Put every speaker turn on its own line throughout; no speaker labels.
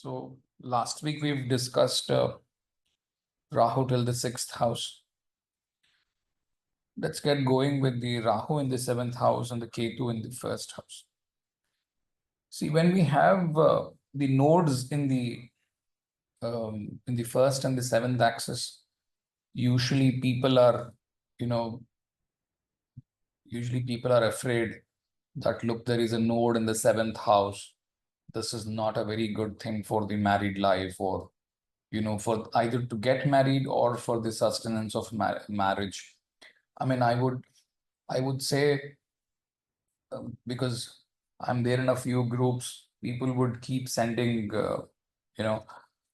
So last week we've discussed Rahu till the 6th house. Let's get going with the Rahu in the 7th house and the Ketu in the 1st house. See, when we have the nodes in the 1st and the 7th axis, usually people are, afraid that, look, there is a node in the 7th house. This is not a very good thing for the married life, or for either to get married or for the sustenance of marriage. I mean, I would say, because I'm there in a few groups, people would keep sending,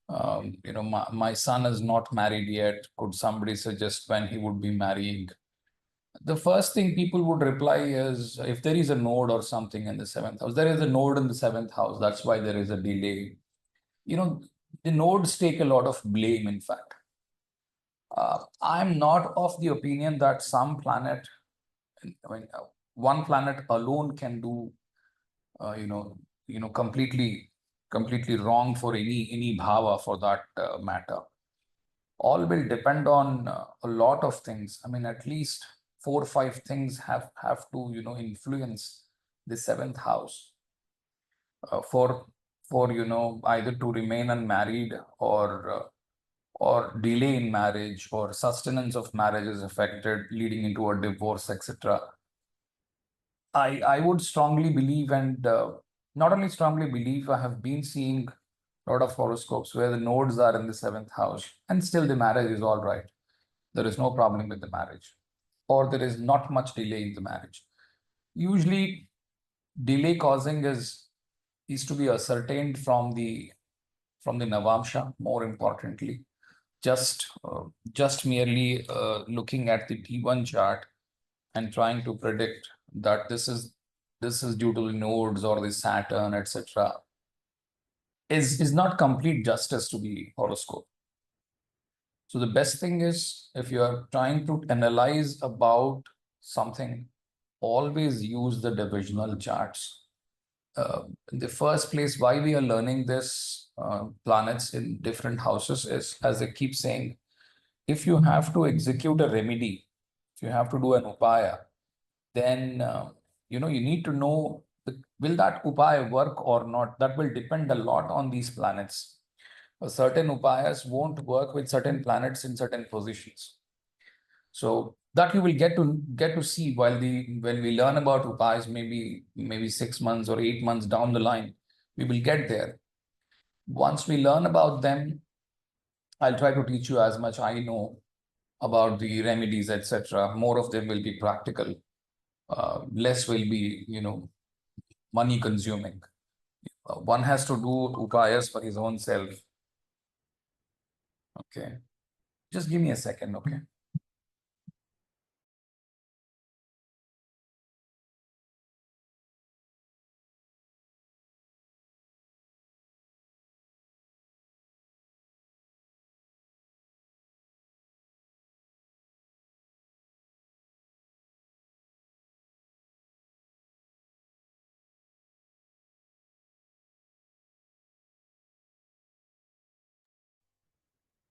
my son is not married yet. Could somebody suggest when he would be marrying? The first thing people would reply is, if there is a node or something in the 7th house, there is a node in the 7th house. That's why there is a delay. The nodes take a lot of blame, in fact. I'm not of the opinion that some planet, one planet alone can do, completely wrong for any bhava, for that matter. All will depend on a lot of things. I mean, at least 4 or 5 things have to influence the 7th house for either to remain unmarried, or delay in marriage, or sustenance of marriage is affected, leading into a divorce, etc. I would strongly believe, and not only strongly believe, I have been seeing a lot of horoscopes where the nodes are in the 7th house and still the marriage is all right. There is no problem with the marriage, or there is not much delay in the marriage. Usually, delay causing is to be ascertained from the Navamsha, more importantly. Just merely looking at the T1 chart and trying to predict that this is due to the nodes or the Saturn, etc., is not complete justice to the horoscope. So the best thing is, if you are trying to analyze about something, always use the divisional charts. In the first place, why we are learning this planets in different houses is, as I keep saying, if you have to execute a remedy, if you have to do an upaya, then you need to know, will that upaya work or not? That will depend a lot on these planets. Certain upayas won't work with certain planets in certain positions. So that you will get to see when we learn about upayas, maybe 6 months or 8 months down the line, we will get there. Once we learn about them, I'll try to teach you as much I know about the remedies, etc. More of them will be practical. Less will be, money consuming. One has to do upayas for his own self. Okay. Just give me a second, okay?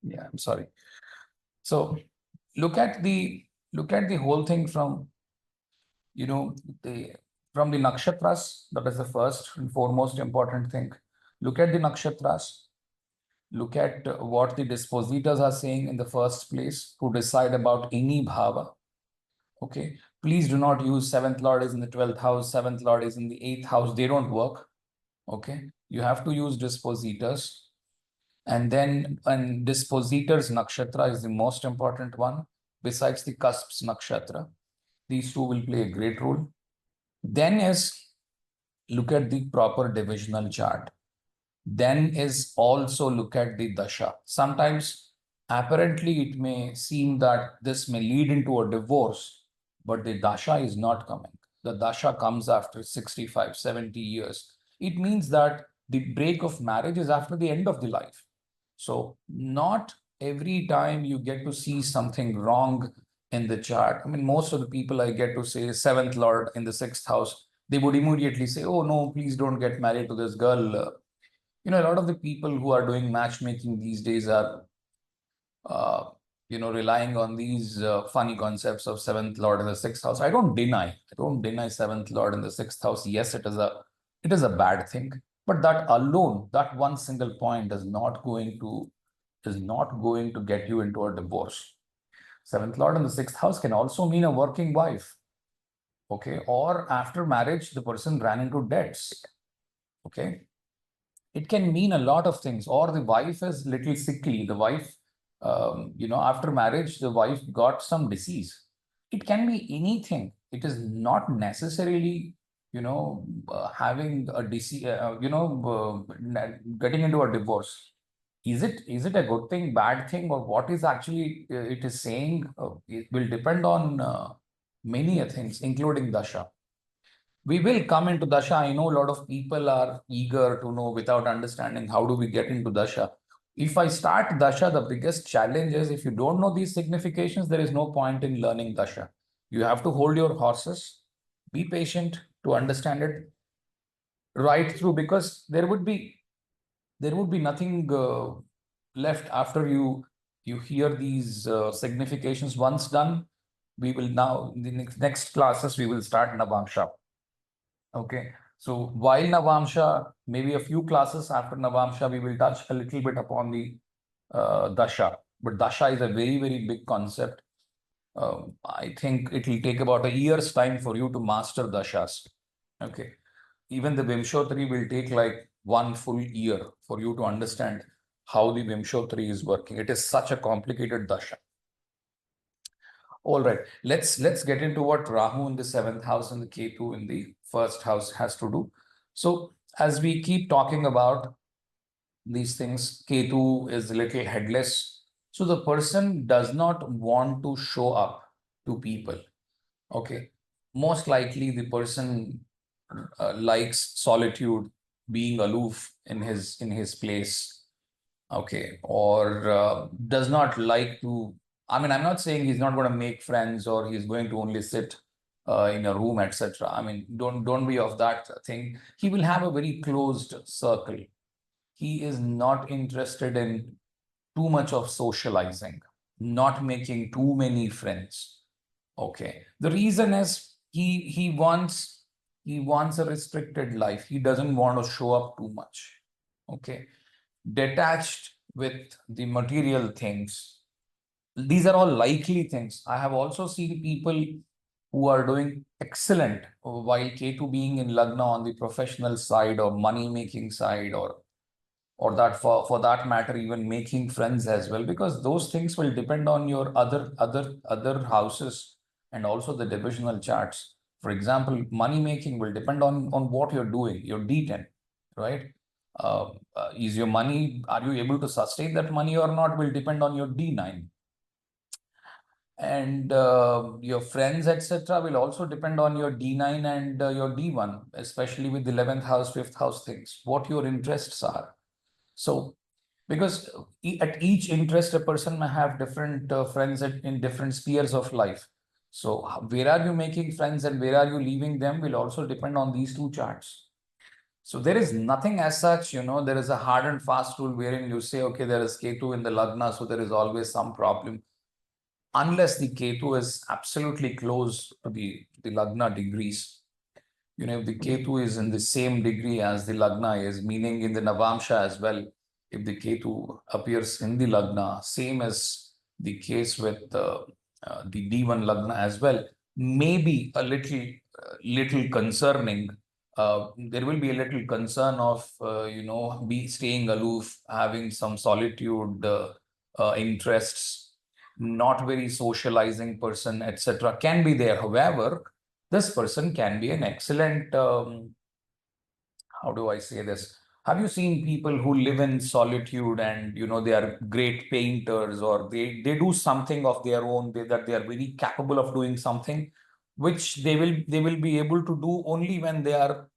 Yeah, I'm sorry. So look at the whole thing from the nakshatras. That is the first and foremost important thing. Look at the nakshatras. Look at what the dispositors are saying in the first place to decide about any bhava. Okay, please do not use 7th lord is in the 12th house, 7th lord is in the 8th house. They don't work. Okay, you have to use dispositors. And then, dispositors nakshatra is the most important one, besides the cusps nakshatra. These two will play a great role. Then is, look at the proper divisional chart. Then is also look at the dasha. Sometimes, apparently, it may seem that this may lead into a divorce, but the dasha is not coming. The dasha comes after 65, 70 years. It means that the break of marriage is after the end of the life. So not every time you get to see something wrong in the chart. I mean, most of the people I get to say 7th lord in the 6th house, they would immediately say, oh no, please don't get married to this girl. A lot of the people who are doing matchmaking these days are, relying on these funny concepts of seventh lord in the sixth house. I don't deny seventh lord in the sixth house. Yes, it is a bad thing, but that alone, that one single point is not going to get you into a divorce. Seventh lord in the sixth house can also mean a working wife. Okay, or after marriage, the person ran into debts. Okay, it can mean a lot of things, or the wife is little sickly. The wife, after marriage, the wife got some disease. It can be anything. It is not necessarily, having a disease, getting into a divorce. Is it a good thing, bad thing, or what is actually it is saying? It will depend on many things, including dasha. We will come into dasha. I know a lot of people are eager to know without understanding how do we get into dasha. If I start dasha, the biggest challenge is if you don't know these significations, there is no point in learning dasha. You have to hold your horses, be patient to understand it right through, because there would be nothing left after you hear these significations. Once done, we will now in the next classes we will start Navamsha. Okay, so while Navamsha, maybe a few classes after Navamsha, we will touch a little bit upon the Dasha. But Dasha is a very, very big concept. I think it will take about a year's time for you to master Dashas. Okay, even the Vimshotri will take like one full year for you to understand how the Vimshotri is working. It is such a complicated Dasha. All right, let's get into what Rahu in the seventh house and the Ketu in the first house has to do. So as we keep talking about these things, Ketu is a little headless. So the person does not want to show up to people. Okay, most likely the person likes solitude, being aloof in his place. Okay, or does not like to. I mean, I'm not saying he's not going to make friends or he's going to only sit in a room, etc. I mean, don't be of that thing. He will have a very closed circle. He is not interested in too much of socializing, not making too many friends. Okay, the reason is he wants a restricted life. He doesn't want to show up too much. Okay, detached with the material things. These are all likely things. I have also seen people who are doing excellent while Ketu being in Lagna on the professional side or money making side, or that for that matter even making friends as well, because those things will depend on your other houses and also the divisional charts. For example, money making will depend on what you're doing, your D10, right? Is your money, are you able to sustain that money or not, will depend on your D9. And your friends, etc., will also depend on your D9 and your D1, especially with the 11th house, 5th house things, what your interests are. So, because at each interest, a person may have different friends in different spheres of life. So, where are you making friends and where are you leaving them will also depend on these two charts. So, there is nothing as such, there is a hard and fast rule wherein you say, okay, there is Ketu in the Lagna, so there is always some problem. Unless the Ketu is absolutely close to the Lagna degrees. If the Ketu is in the same degree as the Lagna is, meaning in the Navamsha as well, if the Ketu appears in the Lagna, same as the case with the D1 Lagna as well, maybe a little concerning. There will be a little concern of, be staying aloof, having some solitude interests, not very socializing person, etc. can be there. However, this person can be an excellent, how do I say this? Have you seen people who live in solitude and they are great painters, or they do something of their own, that they are very capable of doing something which they will be able to do only when they are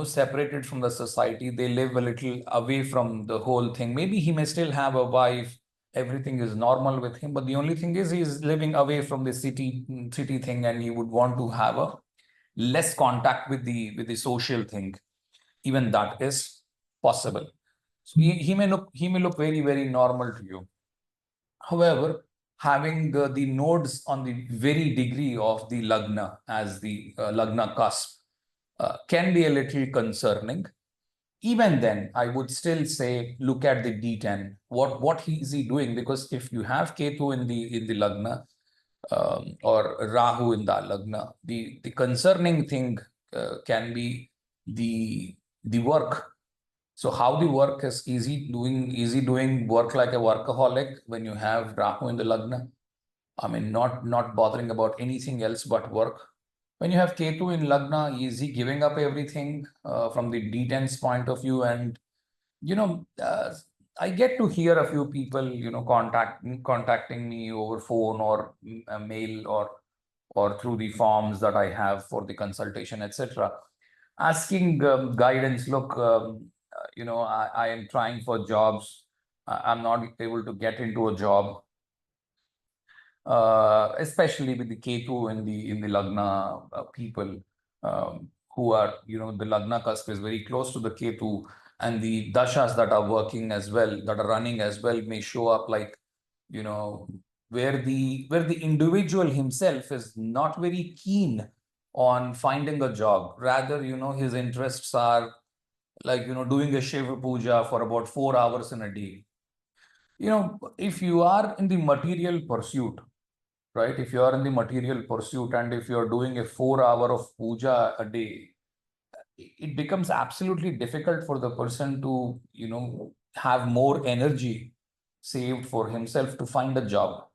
separated from the society. They live a little away from the whole thing. Maybe he may still have a wife, everything is normal with him, but the only thing is he's living away from the city thing, and he would want to have a less contact with the social thing. Even that is possible. So he may look very, very normal to you. However, having the nodes on the very degree of the lagna as the lagna cusp can be a little concerning. Even then, I would still say look at the D10. What is he doing? Because if you have Ketu in the lagna or Rahu in the lagna, the concerning thing can be the work. So how the work is easy doing work like a workaholic when you have Rahu in the lagna. I mean, not bothering about anything else but work. When you have Ketu in lagna, easy giving up everything from the D10's point of view. And I get to hear a few people contacting me over phone or mail or through the forms that I have for the consultation, etc., asking guidance. Look, I am trying for jobs. I'm not able to get into a job, especially with the Ketu in the lagna people who are, the lagna cusp is very close to the Ketu, and the dashas that are working as well, that are running as well, may show up like, where the individual himself is not very keen on finding a job. Rather, his interests are like, doing a Shiva puja for about 4 hours in a day. If you are in the material pursuit, right? If you are in the material pursuit and if you're doing a 4 hour of puja a day, it becomes absolutely difficult for the person to, have more energy saved for himself to find a job.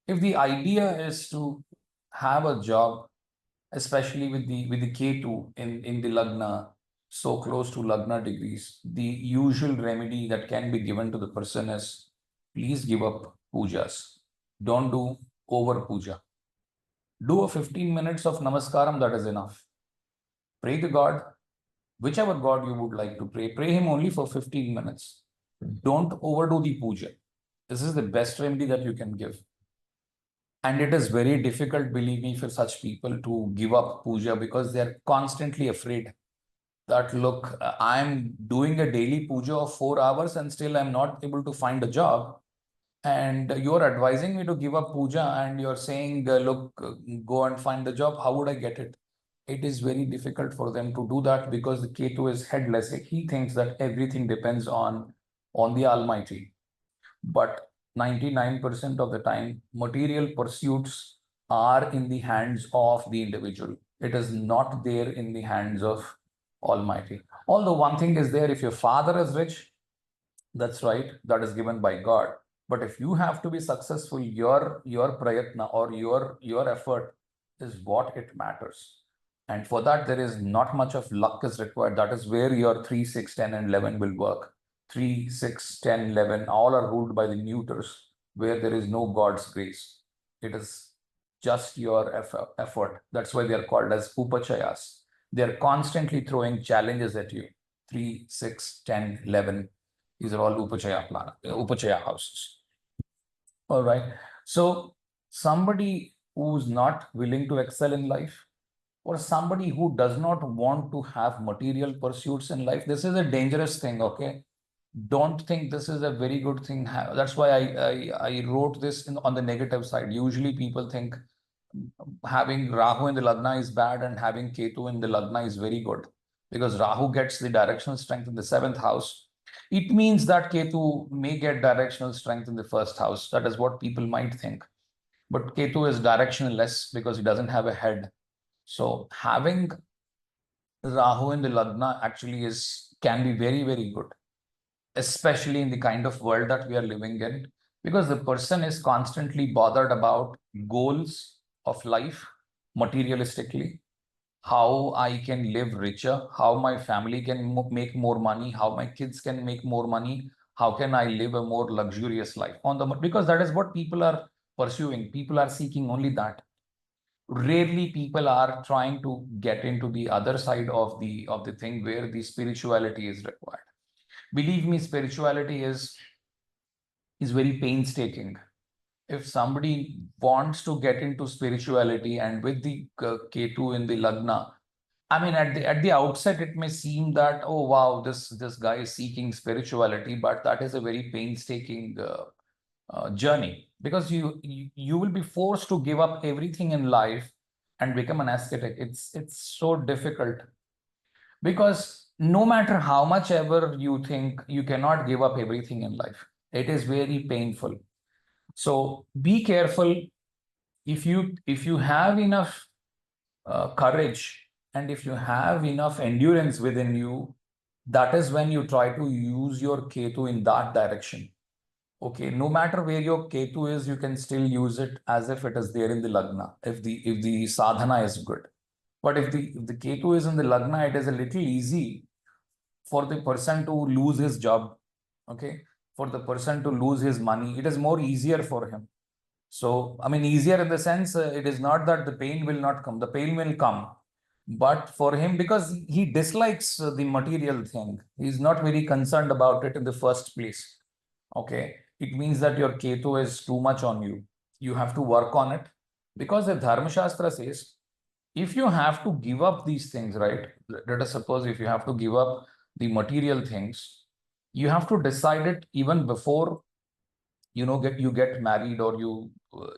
If the idea is to have a job, especially with the K2 in the Lagna, so close to Lagna degrees, the usual remedy that can be given to the person is please give up pujas. Don't do over puja. Do a 15 minutes of namaskaram, that is enough. Pray to God, whichever God you would like to pray. Pray him only for 15 minutes. Don't overdo the puja. This is the best remedy that you can give. And it is very difficult, believe me, for such people to give up puja because they're constantly afraid that, look, I'm doing a daily puja of 4 hours and still I'm not able to find a job. And you're advising me to give up puja and you're saying, look, go and find the job. How would I get it? It is very difficult for them to do that because the Ketu is headless. He thinks that everything depends on the Almighty. But 99% of the time, material pursuits are in the hands of the individual. It is not there in the hands of Almighty. Although one thing is there, if your father is rich, that's right, that is given by God. But if you have to be successful, your prayatna or your effort is what it matters. And for that, there is not much of luck is required. That is where your 3, 6, 10, and 11 will work. 3, 6, 10, 11, all are ruled by the neuters, where there is no God's grace. It is just your effort. That's why they are called as upachayas. They are constantly throwing challenges at you. 3, 6, 10, 11. These are all upachaya houses. All right. So somebody who's not willing to excel in life, or somebody who does not want to have material pursuits in life, this is a dangerous thing. Okay. Don't think this is a very good thing. That's why I wrote this on the negative side. Usually people think having Rahu in the Lagna is bad and having Ketu in the Lagna is very good, because Rahu gets the directional strength in the 7th house. It means that Ketu may get directional strength in the 1st house. That is what people might think. But Ketu is directionless because he doesn't have a head. So having Rahu in the Lagna actually can be very, very good, especially in the kind of world that we are living in, because the person is constantly bothered about goals of life materialistically, how I can live richer, how my family can make more money, how my kids can make more money, how can I live a more luxurious life because that is what people are pursuing. People are seeking only that. Rarely people are trying to get into the other side of the thing where the spirituality is required. Believe me, spirituality is very painstaking. If somebody wants to get into spirituality and with the Ketu in the Lagna, I mean, at the outset, it may seem that, oh wow, this guy is seeking spirituality, but that is a very painstaking journey, because you will be forced to give up everything in life and become an ascetic. It's so difficult, because no matter how much ever you think, you cannot give up everything in life. It is very painful. So be careful. If you have enough courage, and if you have enough endurance within you, that is when you try to use your Ketu in that direction. Okay, no matter where your Ketu is, you can still use it as if it is there in the Lagna, if the sadhana is good. But if the Ketu is in the Lagna, it is a little easy for the person to lose his job. Okay, for the person to lose his money, it is more easier for him. So, I mean, easier in the sense, it is not that the pain will not come, the pain will come. But for him, because he dislikes the material thing, he's not very concerned about it in the first place. Okay, it means that your Ketu is too much on you. You have to work on it, because the Dharma Shastra says, if you have to give up these things, right? Let us suppose if you have to give up the material things, you have to decide it even before you get married, or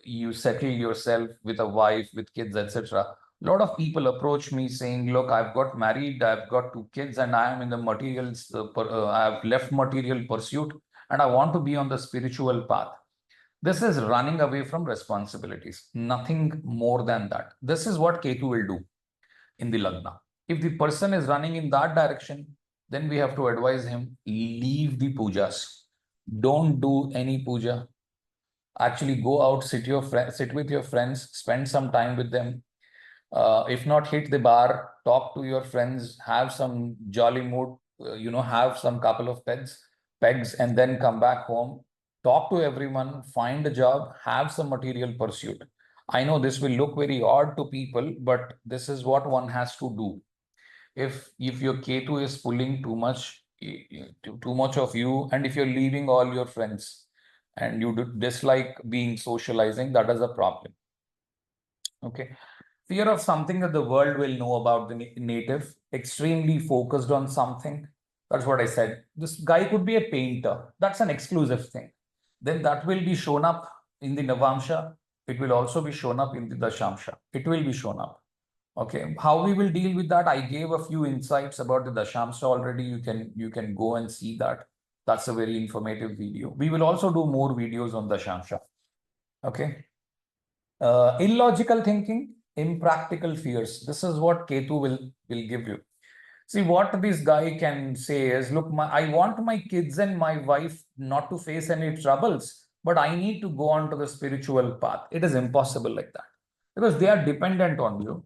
you settle yourself with a wife, with kids, etc. A lot of people approach me saying, look, I've got married, I've got 2 kids, and I am in the materials, I've left material pursuit, and I want to be on the spiritual path. This is running away from responsibilities, nothing more than that. This is what Ketu will do in the Lagna. If the person is running in that direction, then we have to advise him, leave the pujas. Don't do any puja. Actually go out, sit with your friends, spend some time with them. If not, hit the bar, talk to your friends, have some jolly mood, have some couple of pegs, and then come back home. Talk to everyone, find a job, have some material pursuit. I know this will look very odd to people, but this is what one has to do. If your Ketu is pulling too much, too much of you, and if you're leaving all your friends, and you dislike being socializing, that is a problem. Okay. Fear of something that the world will know about the native, extremely focused on something. That's what I said. This guy could be a painter. That's an exclusive thing. Then that will be shown up in the Navamsha. It will also be shown up in the Dashamsha. It will be shown up. Okay. How we will deal with that? I gave a few insights about the Dashamsha already. You can go and see that. That's a very informative video. We will also do more videos on Dashamsha. Okay. Illogical thinking, impractical fears. This is what Ketu will give you. See, what this guy can say is, look, I want my kids and my wife not to face any troubles, but I need to go on to the spiritual path. It is impossible like that, because they are dependent on you.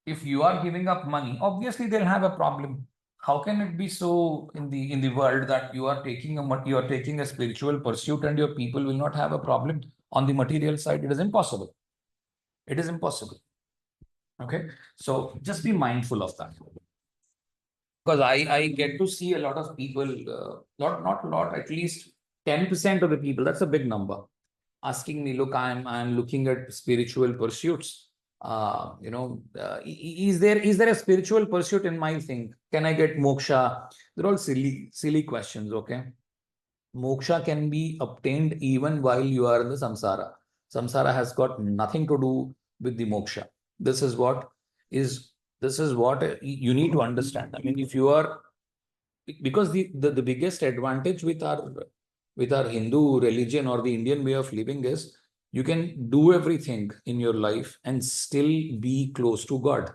If you are giving up money, obviously they'll have a problem. How can it be so in the world that you are taking a spiritual pursuit and your people will not have a problem on the material side? It is impossible. It is impossible. Okay. So just be mindful of that. Because I get to see a lot of people, not a lot, at least 10% of the people, that's a big number, asking me, look, I'm looking at spiritual pursuits. Is there a spiritual pursuit in my thing? Can I get moksha? They're all silly questions. Okay. Moksha can be obtained even while you are in the samsara. Samsara has got nothing to do with the moksha. This is what is you need to understand. I mean, if you are, because the biggest advantage with our Hindu religion or the Indian way of living is, you can do everything in your life and still be close to God,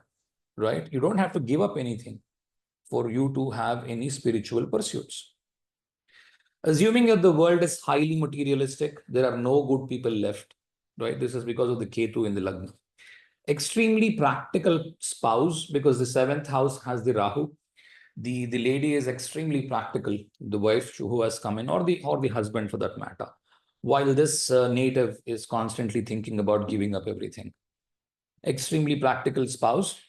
right? You don't have to give up anything for you to have any spiritual pursuits. Assuming that the world is highly materialistic, there are no good people left, right? This is because of the Ketu in the Lagna. Extremely practical spouse, because the 7th house has the Rahu. The lady is extremely practical, the wife who has come in, or the husband for that matter, while this native is constantly thinking about giving up everything. Extremely practical spouse,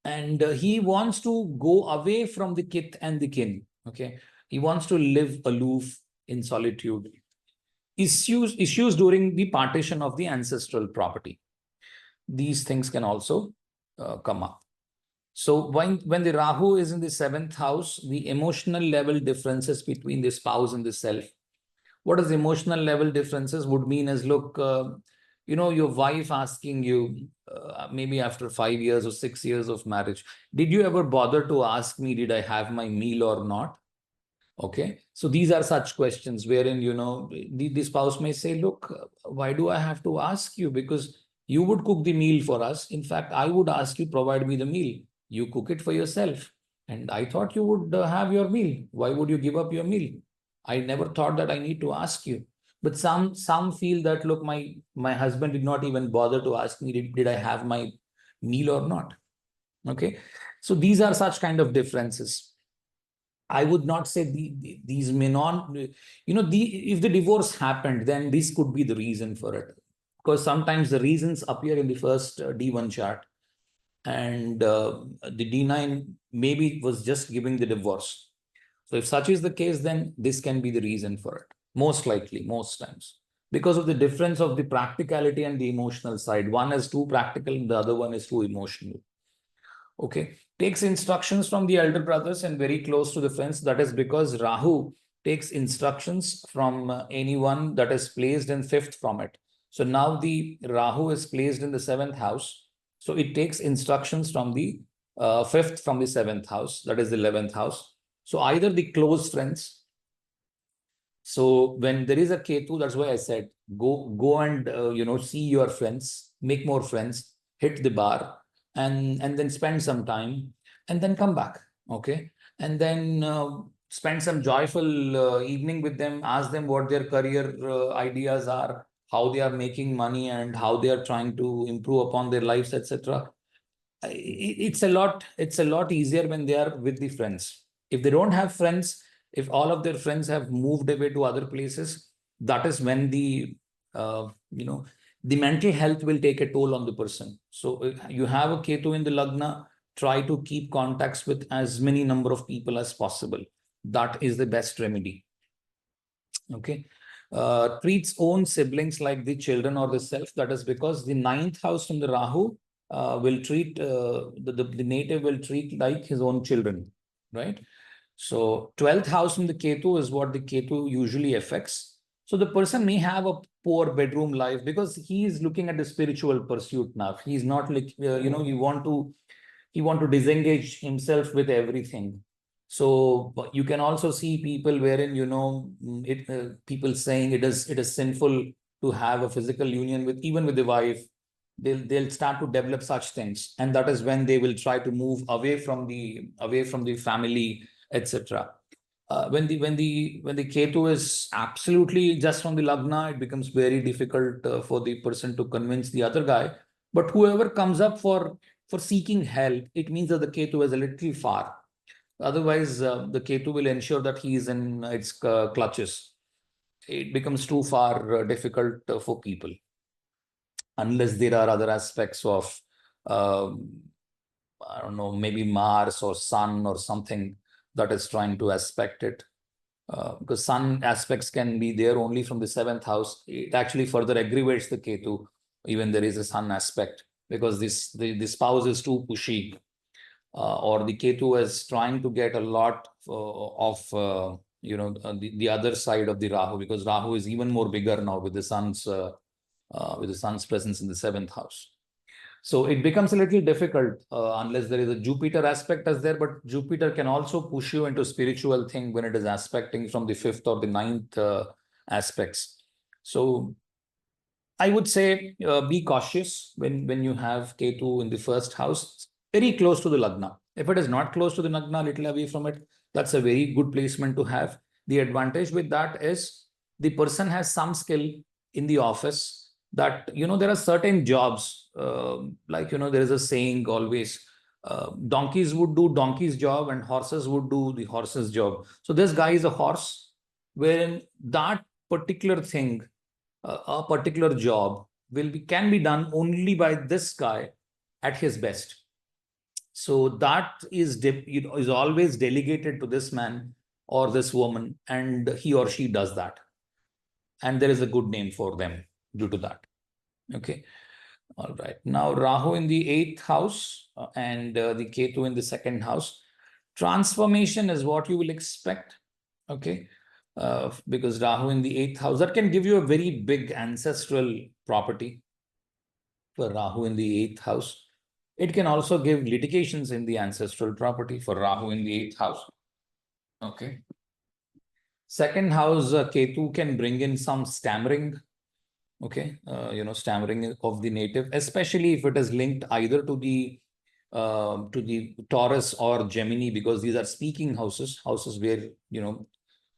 and he wants to go away from the kith and the kin. Okay, he wants to live aloof in solitude. Issues during the partition of the ancestral property. These things can also come up. So when the Rahu is in the 7th house, the emotional level differences between the spouse and the self. What is emotional level differences would mean is, look, your wife asking you, maybe after 5 years or 6 years of marriage, did you ever bother to ask me, did I have my meal or not? Okay. So these are such questions wherein, the spouse may say, look, why do I have to ask you? Because you would cook the meal for us. In fact, I would ask you, provide me the meal. You cook it for yourself. And I thought you would have your meal. Why would you give up your meal? I never thought that I need to ask you. But some feel that, look, my husband did not even bother to ask me, did I have my meal or not? Okay. So these are such kind of differences. I would not say these may not, if the divorce happened, then this could be the reason for it. Because sometimes the reasons appear in the first D1 chart, and the D9 maybe was just giving the divorce. So if such is the case, then this can be the reason for it. Most likely, most times. Because of the difference of the practicality and the emotional side. One is too practical, and the other one is too emotional. Okay, takes instructions from the elder brothers and very close to the friends. That is because Rahu takes instructions from anyone that is placed in 5th from it. So now the Rahu is placed in the 7th house. So it takes instructions from the 5th from the 7th house, that is the 11th house. So either the close friends. So when there is a Ketu, that's why I said, go and, see your friends, make more friends, hit the bar, and then spend some time, and then come back. Okay. And then spend some joyful evening with them, ask them what their career ideas are, how they are making money, and how they are trying to improve upon their lives, etc. It's a lot easier when they are with the friends. If they don't have friends, if all of their friends have moved away to other places, that is when the mental health will take a toll on the person. So if you have a Ketu in the Lagna, try to keep contacts with as many number of people as possible. That is the best remedy. Okay. Treats own siblings like the children or the self. That is because the 9th house from the Rahu will treat, the native will treat like his own children, right? So 12th house from the Ketu is what the Ketu usually affects. So the person may have a poor bedroom life because he is looking at the spiritual pursuit now. He's not like, he want to disengage himself with everything. So you can also see people wherein, people saying it is sinful to have a physical union with, even with the wife. They'll start to develop such things, and that is when they will try to move away from the family, etc. When the Ketu is absolutely just from the Lagna, it becomes very difficult for the person to convince the other guy. But whoever comes up for seeking help, it means that the Ketu is a little far. Otherwise, the Ketu will ensure that he is in its clutches. It becomes too far difficult for people, unless there are other aspects of, I don't know, maybe Mars or Sun or something that is trying to aspect it. Because Sun aspects can be there only from the 7th house. It actually further aggravates the Ketu, even there is a Sun aspect, because the spouse is too pushy, or the Ketu is trying to get a lot of the other side of the Rahu, because Rahu is even more bigger now with the sun's presence in the 7th house. So it becomes a little difficult unless there is a Jupiter aspect as there, but Jupiter can also push you into spiritual thing when it is aspecting from the 5th or the 9th aspects. So I would say be cautious when you have Ketu in the 1st house, very close to the Lagna. If it is not close to the Lagna, little away from it, that's a very good placement to have. The advantage with that is the person has some skill in the office, that, there are certain jobs, there is a saying always, donkeys would do donkey's job and horses would do the horse's job. So this guy is a horse, wherein that particular thing, a particular job can be done only by this guy at his best. So that is always delegated to this man or this woman, and he or she does that, and there is a good name for them due to that. Okay. All right. Now, Rahu in the 8th house and the Ketu in the 2nd house. Transformation is what you will expect. Okay. Because Rahu in the 8th house, that can give you a very big ancestral property for Rahu in the 8th house. It can also give litigations in the ancestral property for Rahu in the 8th house. Okay. 2nd house, Ketu can bring in some stammering. Okay, stammering of the native, especially if it is linked either to the Taurus or Gemini, because these are speaking houses where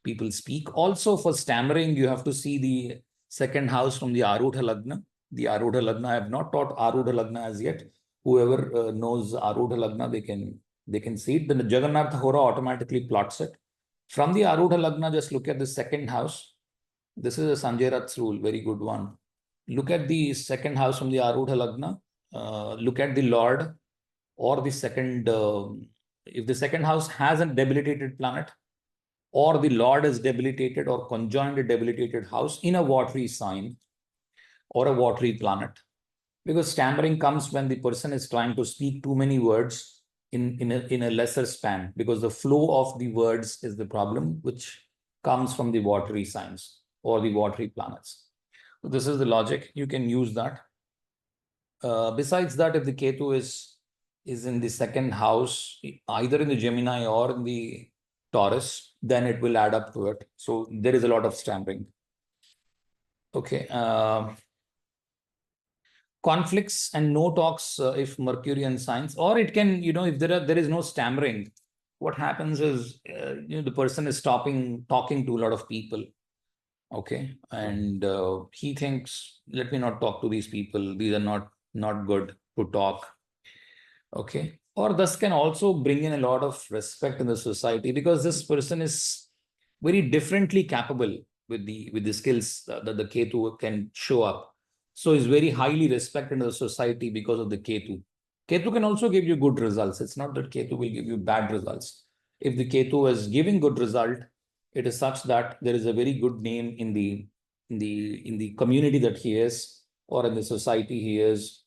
people speak. Also, for stammering, you have to see the 2nd house from the Arudha Lagna. The Arudha Lagna, I have not taught Arudha Lagna as yet. Whoever knows Arudha Lagna, they can see it. The Jagannath Hora automatically plots it. From the Arudha Lagna, just look at the 2nd house. This is a Sanjay Rath's rule, very good one. Look at the 2nd house from the Arudha Lagna. Look at the Lord or the second. If the 2nd house has a debilitated planet, or the Lord is debilitated or conjoined a debilitated house in a watery sign or a watery planet. Because stammering comes when the person is trying to speak too many words in a lesser span, because the flow of the words is the problem, which comes from the watery signs or the watery planets. So this is the logic. You can use that. Besides that, if the Ketu is in the 2nd house, either in the Gemini or in the Taurus, then it will add up to it. So there is a lot of stammering. Okay. Conflicts and no talks if Mercury and signs, or it can, if there is no stammering, what happens is, the person is stopping talking to a lot of people. Okay. And he thinks, let me not talk to these people. These are not good to talk. Okay. Or this can also bring in a lot of respect in the society, because this person is very differently capable with the skills that the Ketu can show up. So is very highly respected in the society because of the Ketu. Ketu can also give you good results. It's not that Ketu will give you bad results. If the Ketu is giving good result, it is such that there is a very good name in the community that he is, or in the society he is.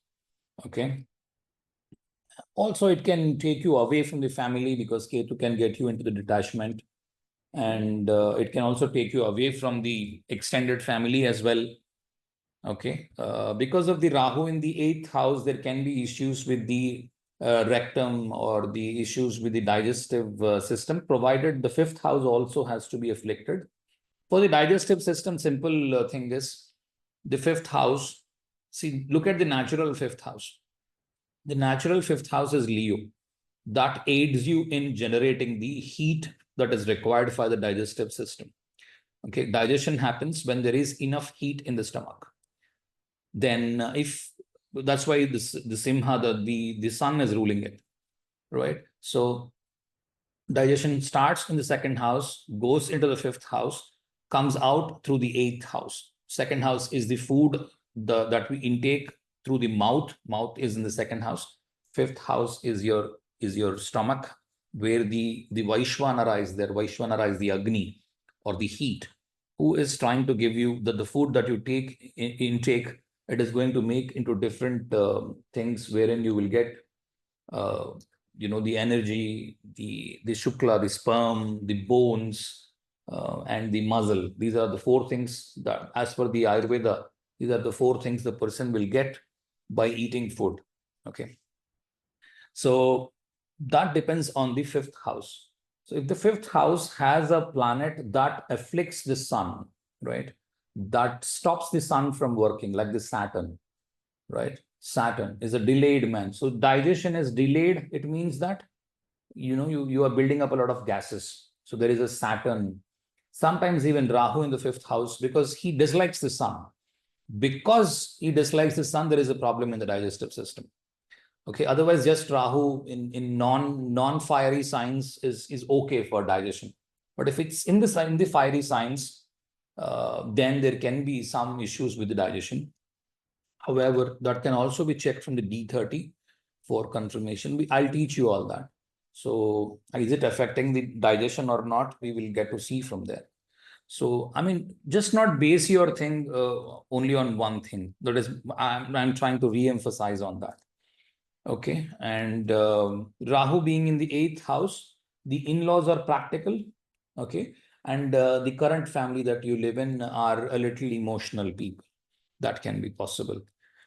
Okay. Also, it can take you away from the family, because Ketu can get you into the detachment. And it can also take you away from the extended family as well. Okay. Because of the Rahu in the 8th house, there can be issues with the rectum or the issues with the digestive system, provided the 5th house also has to be afflicted. For the digestive system, simple thing is the 5th house. See, look at the natural 5th house. The natural 5th house is Leo. That aids you in generating the heat that is required for the digestive system. Okay, digestion happens when there is enough heat in the stomach. Then if that's why the Simha, the sun is ruling it, right? So digestion starts in the 2nd house, goes into the 5th house, comes out through the 8th house. 2nd house is the food that we intake through the mouth. Mouth is in the 2nd house. 5th house is your stomach, where the Vaishvanara is there. Vaishvanara is the Agni, or the heat, who is trying to give you the food that you intake. It is going to make into different things, wherein you will get the energy, the shukla, the sperm, the bones, and the muscle. These are the 4 things that, as per the Ayurveda, these are the 4 things the person will get by eating food. Okay. So that depends on the 5th house. So if the 5th house has a planet that afflicts the sun, right, that stops the sun from working, like the Saturn, right? Saturn is a delayed man. So digestion is delayed. It means that, you are building up a lot of gases. So there is a Saturn, sometimes even Rahu in the 5th house, because he dislikes the sun. Because he dislikes the sun, there is a problem in the digestive system. Okay, otherwise just Rahu in non-fiery signs is okay for digestion. But if it's in the fiery signs, then there can be some issues with the digestion. However, that can also be checked from the D30 for confirmation. I'll teach you all that. So is it affecting the digestion or not? We will get to see from there. So, I mean, just not base your thing only on one thing. That is, I'm trying to re-emphasize on that. Okay. And Rahu being in the 8th house, the in-laws are practical. Okay. And the current family that you live in are a little emotional people. That can be possible.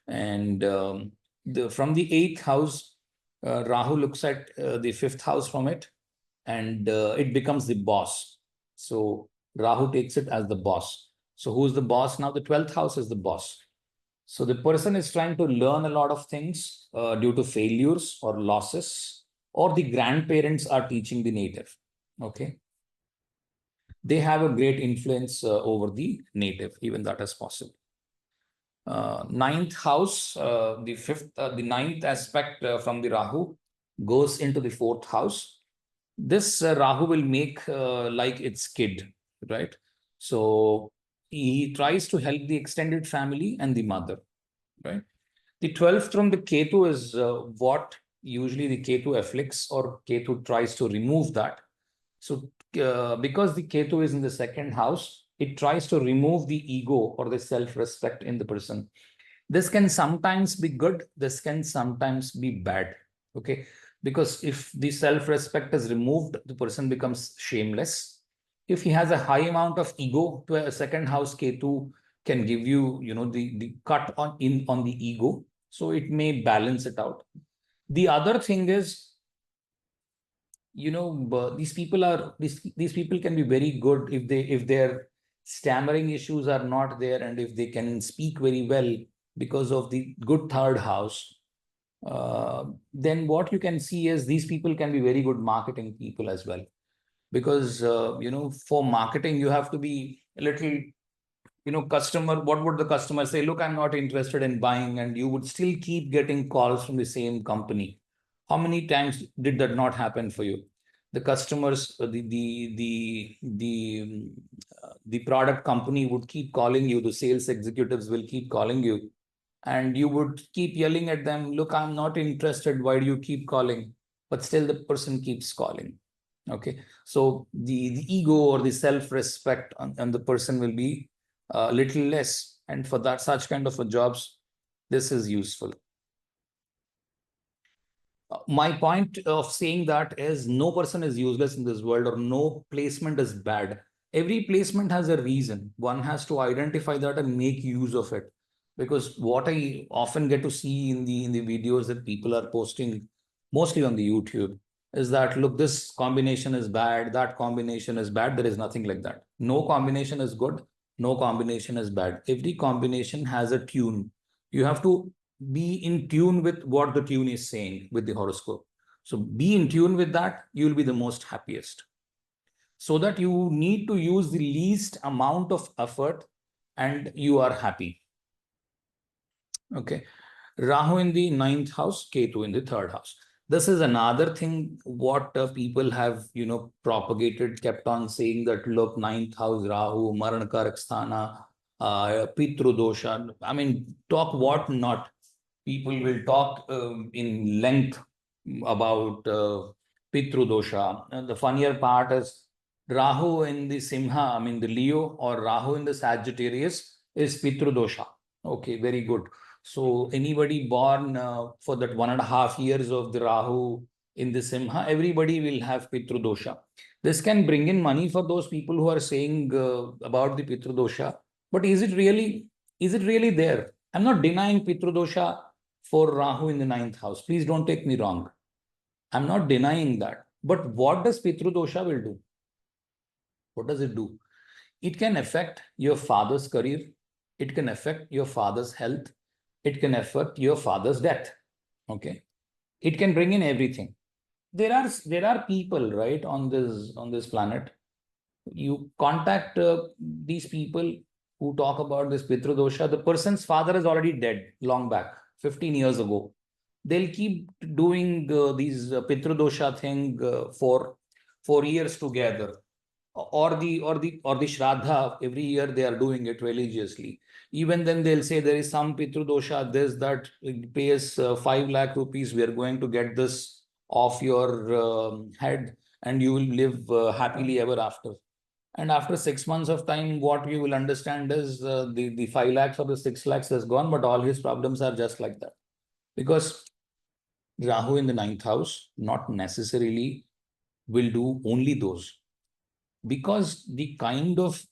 And from the 8th house, Rahu looks at the 5th house from it, and it becomes the boss. So Rahu takes it as the boss. So who's the boss now? The 12th house is the boss. So the person is trying to learn a lot of things due to failures or losses, or the grandparents are teaching the native. Okay. They have a great influence over the native, even that is possible. 9th house, the 9th aspect from the Rahu goes into the 4th house. This Rahu will make like its kid, right? So he tries to help the extended family and the mother, right? The 12th from the Ketu is what usually the Ketu afflicts, or Ketu tries to remove that. So because the Ketu is in the 2nd house, it tries to remove the ego or the self-respect in the person. This can sometimes be good. This can sometimes be bad. Okay. Because if the self-respect is removed, the person becomes shameless. If he has a high amount of ego, to a 2nd house Ketu can give you, the cut on the ego. So it may balance it out. The other thing is, these people can be very good if their stammering issues are not there, and if they can speak very well because of the good 3rd house. Then what you can see is these people can be very good marketing people as well, because for marketing you have to be a little, customer. What would the customer say? Look, I'm not interested in buying, and you would still keep getting calls from the same company. How many times did that not happen for you? The customers, the product company would keep calling you. The sales executives will keep calling you, and you would keep yelling at them, look, I'm not interested. Why do you keep calling? But still the person keeps calling. Okay. So the ego or the self-respect on the person will be a little less. And for that, such kind of a jobs, this is useful. My point of saying that is no person is useless in this world, or no placement is bad. Every placement has a reason. One has to identify that and make use of it. Because what I often get to see in the videos that people are posting, mostly on the YouTube, is that, look, this combination is bad, that combination is bad. There is nothing like that. No combination is good, no combination is bad. Every combination has a tune. You have to be in tune with what the tune is saying with the horoscope. So be in tune with that, you will be the most happiest. So that you need to use the least amount of effort and you are happy. Okay. Rahu in the 9th house, Ketu in the 3rd house. This is another thing what people have, propagated, kept on saying that, look, 9th house, Rahu, Maranakarak Sthana, Pitru Dosha. I mean, talk what not. People will talk in length about Pitru Dosha. And the funnier part is Rahu in the Simha, I mean the Leo, or Rahu in the Sagittarius is Pitru Dosha. Okay, very good. So anybody born for that 1.5 years of the Rahu in the Simha, everybody will have Pitru Dosha. This can bring in money for those people who are saying about the Pitru Dosha. But is it really there? I'm not denying Pitru Dosha for Rahu in the 9th house. Please don't take me wrong. I'm not denying that. But what does Pitru Dosha will do? What does it do? It can affect your father's career. It can affect your father's health. It can affect your father's death. Okay. It can bring in everything. There are people, right, on this planet. You contact these people who talk about this Pitru Dosha. The person's father is already dead long back, 15 years ago. They'll keep doing these Pitru Dosha thing for years together, or the Shraddha. Every year they are doing it religiously. Even then they'll say there is some Pitru Dosha, this, that, pays 5 lakh rupees. We are going to get this off your head, and you will live happily ever after. And after 6 months of time, what you will understand is the 5 lakhs or the 6 lakhs has gone, but all his problems are just like that. Because Rahu in the ninth house not necessarily will do only those. Because the kind of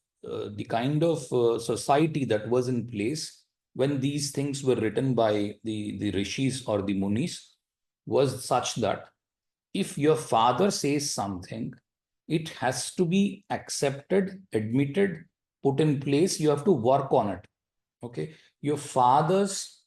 society that was in place when these things were written by the rishis or the munis was such that if your father says something, it has to be accepted, admitted, put in place. You have to work on it. Okay. Your father's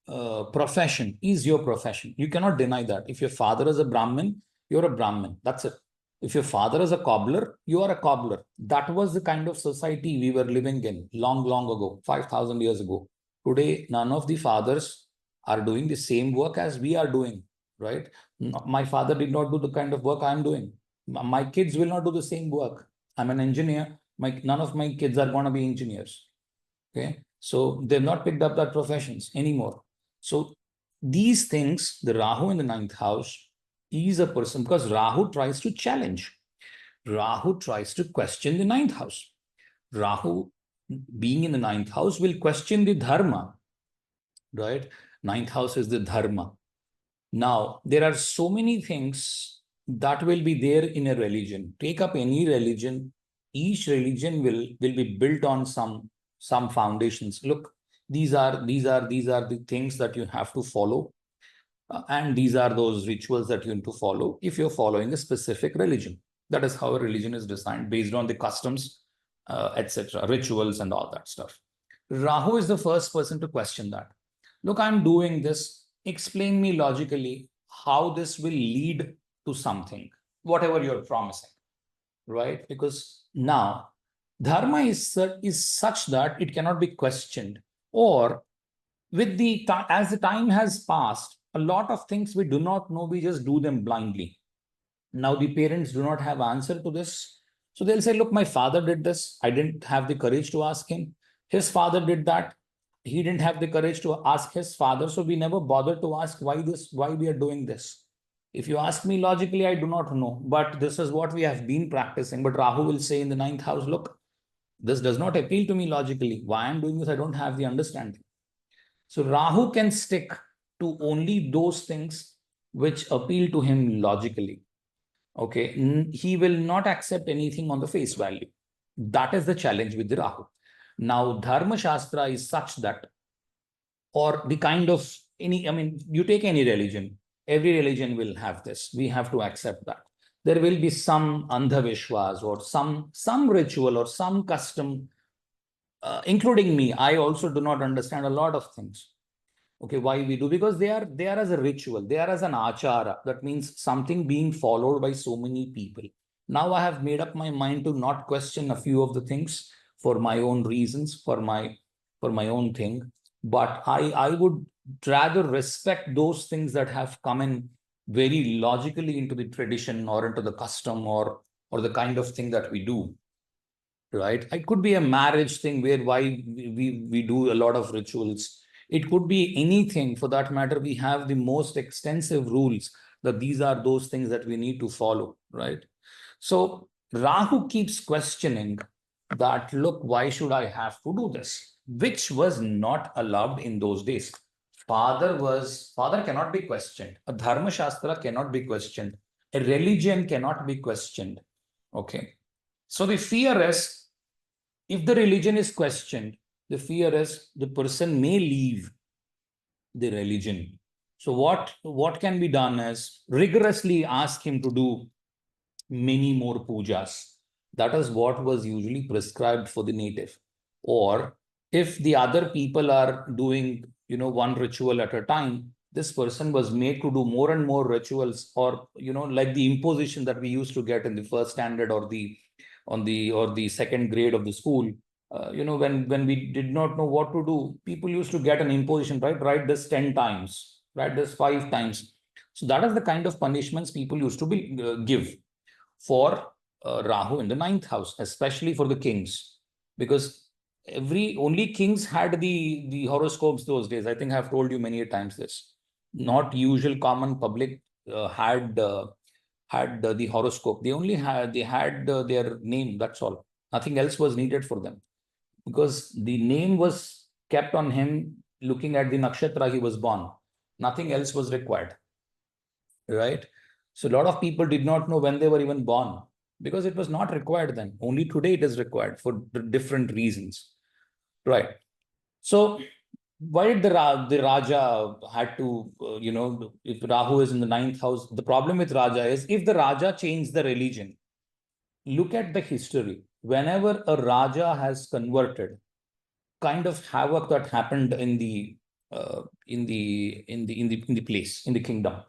profession is your profession. You cannot deny that. If your father is a Brahmin, you're a Brahmin. That's it. If your father is a cobbler, you are a cobbler. That was the kind of society we were living in long, long ago, 5,000 years ago. Today, none of the fathers are doing the same work as we are doing, right? My father did not do the kind of work I'm doing. My kids will not do the same work. I'm an engineer. None of my kids are going to be engineers. Okay. So they've not picked up that professions anymore. So these things, the Rahu in the ninth house is a person, because Rahu tries to challenge. Rahu tries to question the ninth house. Rahu being in the ninth house will question the dharma, right? Ninth house is the dharma. Now, there are so many things that will be there in a religion. Take up any religion. Each religion will be built on some foundations. Look, these are the things that you have to follow. And these are those rituals that you need to follow if you're following a specific religion. That is how a religion is designed, based on the customs, etc., rituals and all that stuff. Rahu is the first person to question that. Look, I'm doing this. Explain me logically how this will lead to something, whatever you're promising, right? Because now dharma is such that it cannot be questioned. Or with the as the time has passed, a lot of things we do not know, we just do them blindly. Now the parents do not have answer to this, so they'll say, look, my father did this, I didn't have the courage to ask him. His father did that, he didn't have the courage to ask his father, so we never bother to ask why we are doing this. If you ask me logically, I do not know, but this is what we have been practicing. But Rahu will say in the ninth house, look, this does not appeal to me logically. Why I'm doing this, I don't have the understanding. So Rahu can stick to only those things which appeal to him logically. Okay, he will not accept anything on the face value. That is the challenge with the Rahu. Now, Dharma Shastra is such that, or the kind of any, I mean, you take any religion, every religion will have this. We have to accept that. There will be some andhavishwas or some ritual or some custom, including me. I also do not understand a lot of things. Okay, why we do? Because they are as a ritual, they are as an achara. That means something being followed by so many people. Now I have made up my mind to not question a few of the things for my own reasons, for my own thing. But I would rather respect those things that have come in very logically into the tradition or into the custom or the kind of thing that we do. Right? It could be a marriage thing where we do a lot of rituals. It could be anything for that matter. We have the most extensive rules that these are those things that we need to follow, right? So Rahu keeps questioning that, look, why should I have to do this? Which was not allowed in those days. Father cannot be questioned. A Dharma Shastra cannot be questioned. A religion cannot be questioned. Okay. So the fear is, if the religion is questioned, the fear is the person may leave the religion. So what can be done is rigorously ask him to do many more pujas. That is what was usually prescribed for the native. Or if the other people are doing, one ritual at a time, this person was made to do more and more rituals, or, like the imposition that we used to get in the first standard or the second grade of the school. When we did not know what to do, people used to get an imposition, right? Write this 10 times, write this 5 times. So that is the kind of punishments people used to give for Rahu in the ninth house, especially for the kings, because only kings had the horoscopes those days. I think I've told you many times this. Not usual common public the horoscope. They only had their name. That's all. Nothing else was needed for them, because the name was kept on him looking at the nakshatra he was born. Nothing else was required, right? So a lot of people did not know when they were even born, because it was not required then. Only today it is required for different reasons, right? So why did the Raja had to, if Rahu is in the ninth house, the problem with Raja is if the Raja changed the religion, look at the history. Whenever a Raja has converted, kind of havoc that happened in the place, in the kingdom.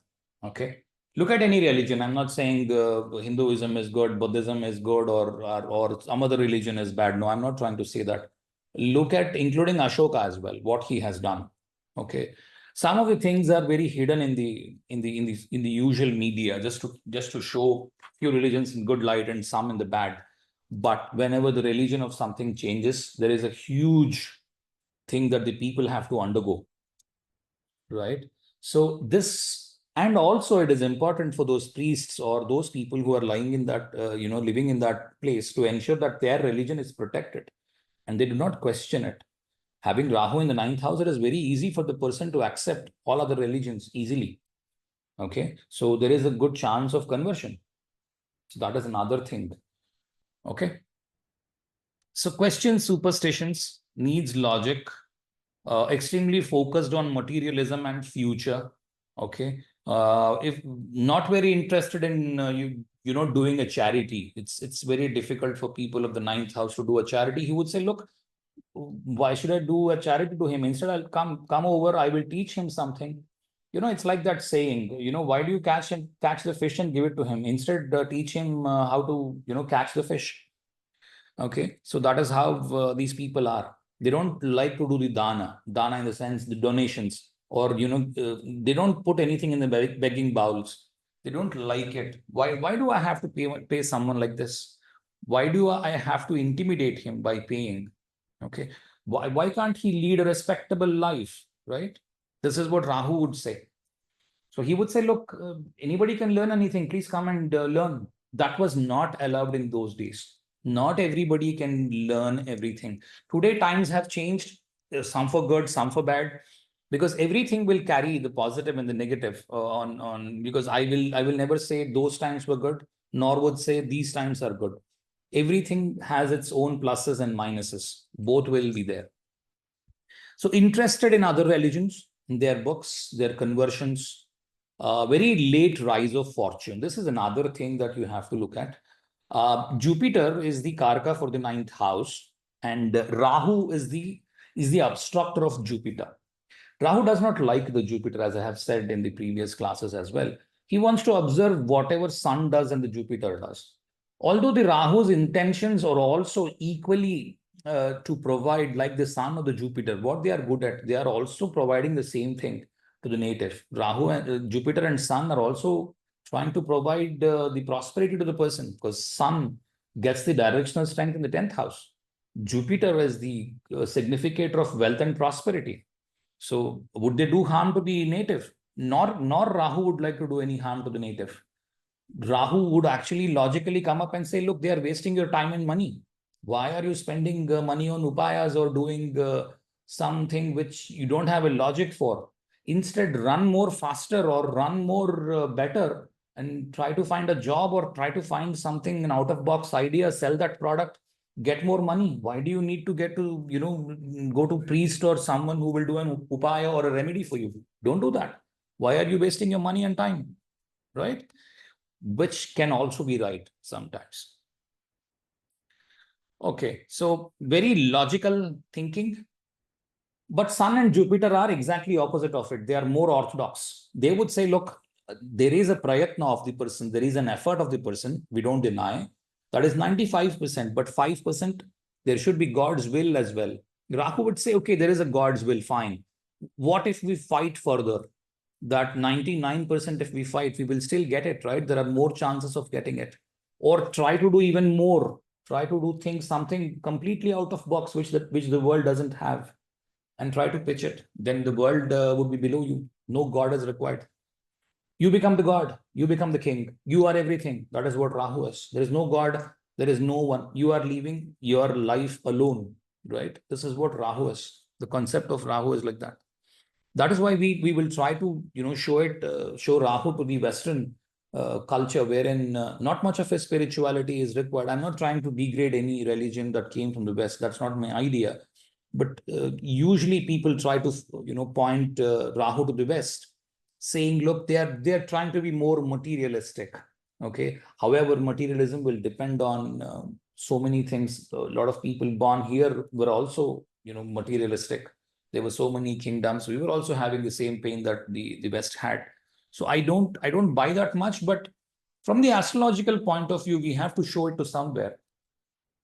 Okay. Look at any religion. I'm not saying Hinduism is good, Buddhism is good, or some other religion is bad. No, I'm not trying to say that. Look at, including Ashoka as well, what he has done. Okay. Some of the things are very hidden in the usual media, just to show few religions in good light and some in the bad. But whenever the religion of something changes, there is a huge thing that the people have to undergo, right? So this, and also it is important for those priests or those people who are lying in that, living in that place, to ensure that their religion is protected and they do not question it. Having Rahu in the ninth house, it is very easy for the person to accept all other religions easily. Okay, so there is a good chance of conversion. So that is another thing. Okay. So questions, superstitions, needs logic, extremely focused on materialism and future. Okay. If not very interested in doing a charity, it's very difficult for people of the ninth house to do a charity. He would say, look, why should I do a charity to him? Instead, I'll come over, I will teach him something. It's like that saying, why do you catch the fish and give it to him? Instead, teach him how to, catch the fish. Okay, so that is how these people are. They don't like to do the dana in the sense the donations, or they don't put anything in the begging bowls. They don't like it. Why do I have to pay someone like this? Why do I have to intimidate him by paying? Okay, why can't he lead a respectable life, right? This is what Rahu would say. So he would say, look, anybody can learn anything. Please come and learn. That was not allowed in those days. Not everybody can learn everything. Today, times have changed, some for good, some for bad, because everything will carry the positive and the negative because I will never say those times were good, nor would say these times are good. Everything has its own pluses and minuses. Both will be there. So interested in other religions, their books, their conversions, very late rise of fortune. This is another thing that you have to look at. Jupiter is the Karka for the ninth house, and Rahu is the obstructor of Jupiter. Rahu does not like the Jupiter, as I have said in the previous classes as well. He wants to observe whatever Sun does and the Jupiter does. Although the Rahu's intentions are also equally to provide, like the Sun or the Jupiter, what they are good at, they are also providing the same thing to the native. Rahu and Jupiter and Sun are also trying to provide the prosperity to the person, because Sun gets the directional strength in the 10th house. Jupiter is the significator of wealth and prosperity. So would they do harm to the native? Nor Rahu would like to do any harm to the native. Rahu would actually logically come up and say, look, they are wasting your time and money. Why are you spending money on upayas or doing something which you don't have a logic for? Instead, run more faster or run more better and try to find a job or try to find something, an out-of-box idea, sell that product, get more money. Why do you need to go to priest or someone who will do an upaya or a remedy for you? Don't do that. Why are you wasting your money and time, right? Which can also be right sometimes. Okay, so very logical thinking. But Sun and Jupiter are exactly opposite of it. They are more orthodox. They would say, look, there is a prayatna of the person. There is an effort of the person. We don't deny. That is 95%. But 5%, there should be God's will as well. Rahu would say, okay, there is a God's will, fine. What if we fight further? That 99%, if we fight, we will still get it, right? There are more chances of getting it. Or try to do even more. Try to do things, something completely out of box, which the world doesn't have, and try to pitch it. Then the world would be below you. No God is required. You become the god, you become the king, you are everything. That is what Rahu is. There is no god, there is no one. You are living your life alone, right? This is what Rahu is. The concept of Rahu is like that. That is why we will try to show Rahu to the Western culture, wherein not much of a spirituality is required. I'm not trying to degrade any religion that came from the West. That's not my idea. But usually people try to point Rahu to the West, saying, look, they are trying to be more materialistic. Okay. However, materialism will depend on so many things. A lot of people born here were also materialistic. There were so many kingdoms. We were also having the same pain that the West had. So I don't buy that much. But from the astrological point of view, we have to show it to somewhere.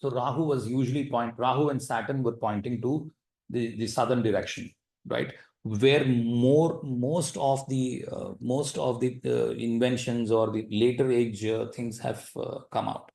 So Rahu and Saturn were pointing to the southern direction, right? Where most of the inventions or the later age things have come out.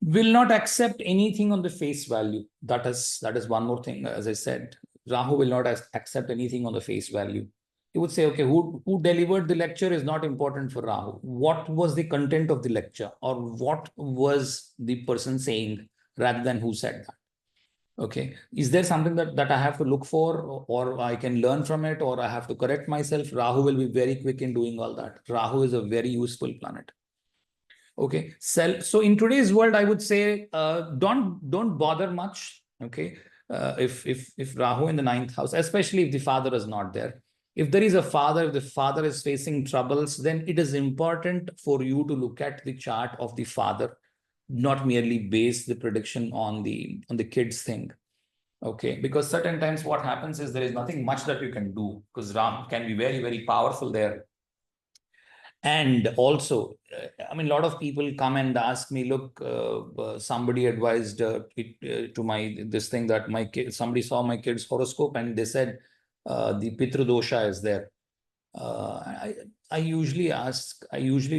Will not accept anything on the face value. That is one more thing. As I said, Rahu will not accept anything on the face value. He would say, okay, who delivered the lecture is not important for Rahu. What was the content of the lecture, or what was the person saying, rather than who said that? Okay. Is there something that I have to look for, or I can learn from it, or I have to correct myself? Rahu will be very quick in doing all that. Rahu is a very useful planet. Okay. So in today's world, I would say don't bother much. Okay. If Rahu in the ninth house, especially if the father is not there. If there is a father, if the father is facing troubles, then it is important for you to look at the chart of the father, not merely base the prediction on the kids thing. Okay. Because certain times what happens is there is nothing much that you can do, because Ram can be very, very powerful there. And also, I mean, a lot of people come and ask me, look, somebody advised to this thing that my kid, somebody saw my kid's horoscope and they said the Pitru dosha is there. I usually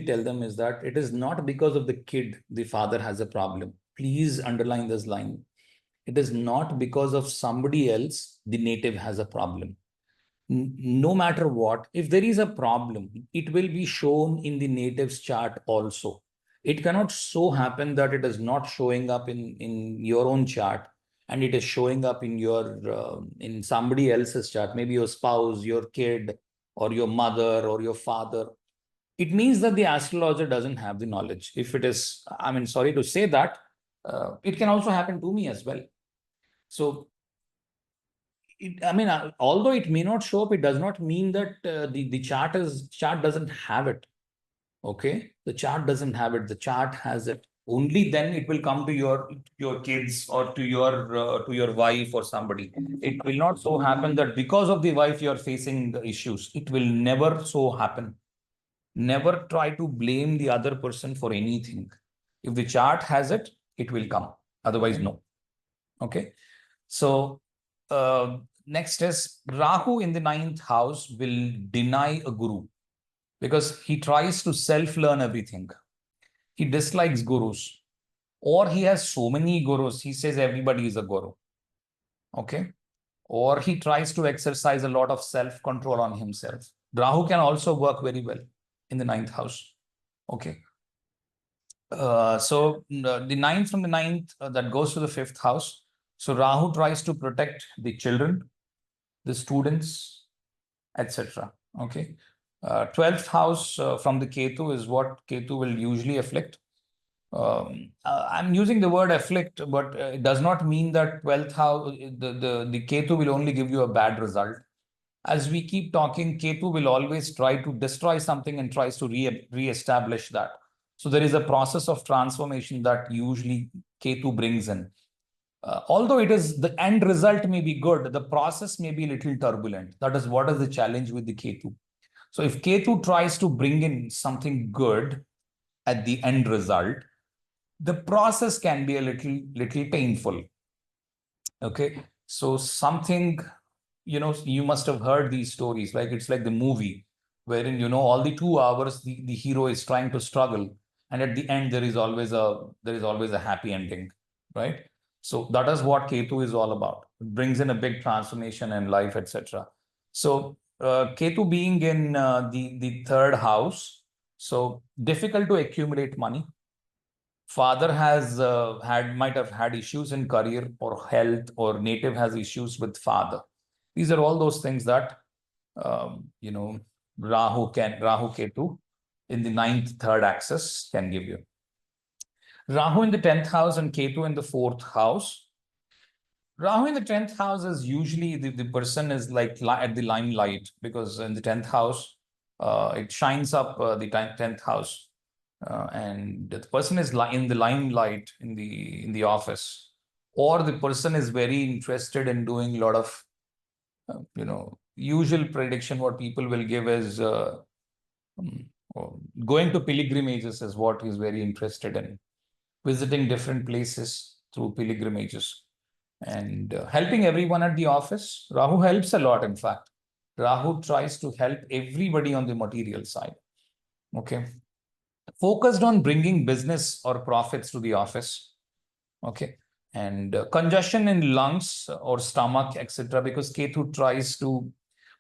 tell them is that it is not because of the kid, the father has a problem. Please underline this line. It is not because of somebody else, the native has a problem. No matter what, if there is a problem, it will be shown in the native's chart also. It cannot so happen that it is not showing up in your own chart and it is showing up in somebody else's chart, maybe your spouse, your kid, or your mother, or your father. It means that the astrologer doesn't have the knowledge. If it is, I mean, sorry to say that, it can also happen to me as well. So although it may not show up, it does not mean that the chart doesn't have it. Okay, the chart doesn't have it. The chart has it. Only then it will come to your kids, or to your wife or somebody. It will not so happen that because of the wife you are facing the issues. It will never so happen. Never try to blame the other person for anything. If the chart has it, it will come. Otherwise, no. Okay. So next is Rahu in the ninth house will deny a guru, because he tries to self-learn everything. He dislikes gurus, or he has so many gurus. He says everybody is a guru. Okay. Or he tries to exercise a lot of self-control on himself. Rahu can also work very well in the ninth house. Okay. So the ninth from the ninth that goes to the fifth house. So Rahu tries to protect the children, the students, etc. Okay. 12th house from the Ketu is what Ketu will usually afflict. I'm using the word afflict, but it does not mean that 12th house, the Ketu will only give you a bad result. As we keep talking, Ketu will always try to destroy something and tries to re-establish that. So there is a process of transformation that usually Ketu brings in. Although it is the end result may be good, the process may be a little turbulent. That is what is the challenge with the Ketu. So if Ketu tries to bring in something good at the end result, the process can be a little painful. Okay. So something, you must have heard these stories, like it's like the movie wherein, all the 2 hours, the hero is trying to struggle. And at the end, there is always a happy ending, right? So that is what Ketu is all about. It brings in a big transformation in life, etc. So Ketu being in the third house, so difficult to accumulate money. Father has might have had issues in career or health, or native has issues with father. These are all those things that you know, Rahu Ketu in the ninth third axis can give you. Rahu in the 10th house and Ketu in the fourth house. Rahu in the 10th house is usually the person is like at the limelight, because in the 10th house, it shines up the 10th house. And the person is in the limelight in the office, or the person is very interested in doing a lot of, usual prediction what people will give is um, going to pilgrimages is what he's very interested in, visiting different places through pilgrimages, and helping everyone at the office. Rahu helps a lot, in fact. Rahu tries to help everybody on the material side. Okay. Focused on bringing business or profits to the office. Okay. And congestion in lungs or stomach, etc. Because Ketu tries to,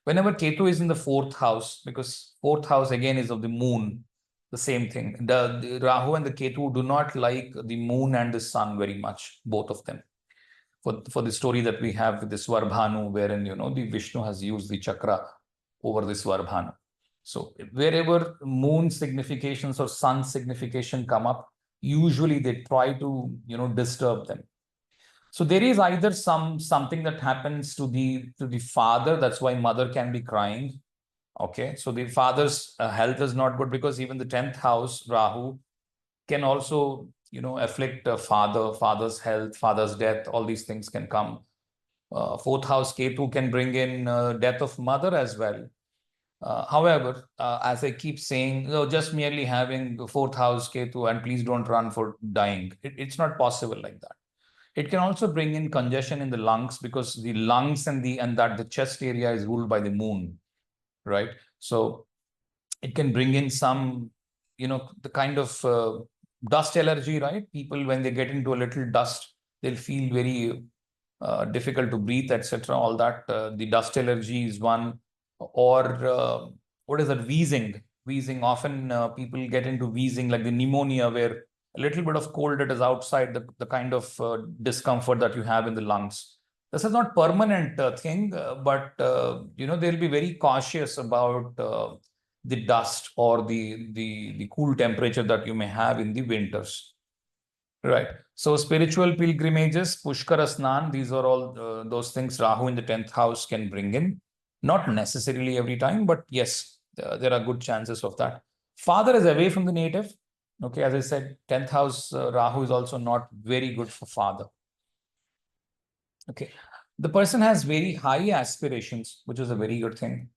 whenever Ketu is in the fourth house, because fourth house again is of the moon, the same thing. The Rahu and the Ketu do not like the moon and the sun very much, both of them. For the story that we have with the Swarbhanu, wherein, the Vishnu has used the chakra over the Swarbhanu. So wherever moon significations or sun signification come up, usually they try to, disturb them. So there is either something that happens to the father. That's why mother can be crying. Okay, so the father's health is not good, because even the 10th house Rahu can also, afflict father's health, father's death. All these things can come. Fourth house Ketu can bring in death of mother as well. However, as I keep saying, just merely having the fourth house Ketu and please don't run for dying. It's not possible like that. It can also bring in congestion in the lungs, because the lungs and the chest area is ruled by the moon, right? So it can bring in some, the kind of dust allergy, right? People, when they get into a little dust, they'll feel very difficult to breathe, etc. All that. The dust allergy is one. Or what is that? Wheezing. Wheezing. Often people get into wheezing, like the pneumonia, where a little bit of cold that is outside the kind of discomfort that you have in the lungs. This is not permanent thing, but they'll be very cautious about the dust or the cool temperature that you may have in the winters. Right. So spiritual pilgrimages, Pushkara Snan, these are all those things Rahu in the 10th house can bring in. Not necessarily every time, but yes, there are good chances of that. Father is away from the native. Okay, as I said, 10th house Rahu is also not very good for father. Okay, the person has very high aspirations, which is a very good thing.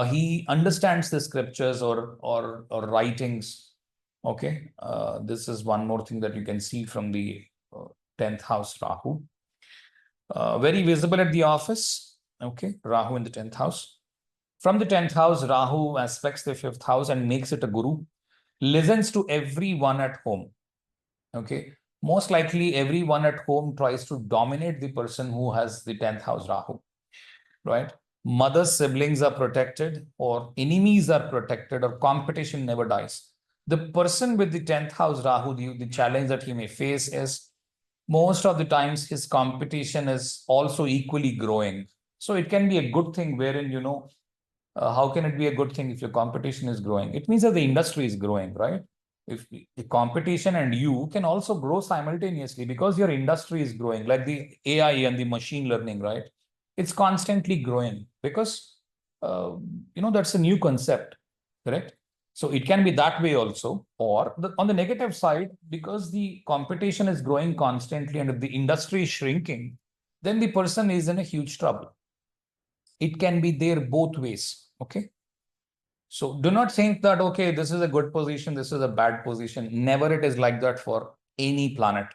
He understands the scriptures or writings. Okay, this is one more thing that you can see from the 10th house Rahu. Very visible at the office. Okay, Rahu in the 10th house. From the 10th house, Rahu aspects the 5th house and makes it a guru. Listens to everyone at home. Okay, most likely everyone at home tries to dominate the person who has the 10th house Rahu, right? Mother's siblings are protected, or enemies are protected, or competition never dies. The person with the 10th house Rahu, the challenge that he may face is, most of the times his competition is also equally growing. So it can be a good thing, wherein, how can it be a good thing if your competition is growing? It means that the industry is growing, right? If the competition and you can also grow simultaneously, because your industry is growing, like the AI and the machine learning, right? It's constantly growing, because, that's a new concept, correct? So it can be that way also. Or on the negative side, because the competition is growing constantly and if the industry is shrinking, then the person is in a huge trouble. It can be there both ways. Okay. So do not think that, okay, this is a good position, this is a bad position. Never it is like that for any planet.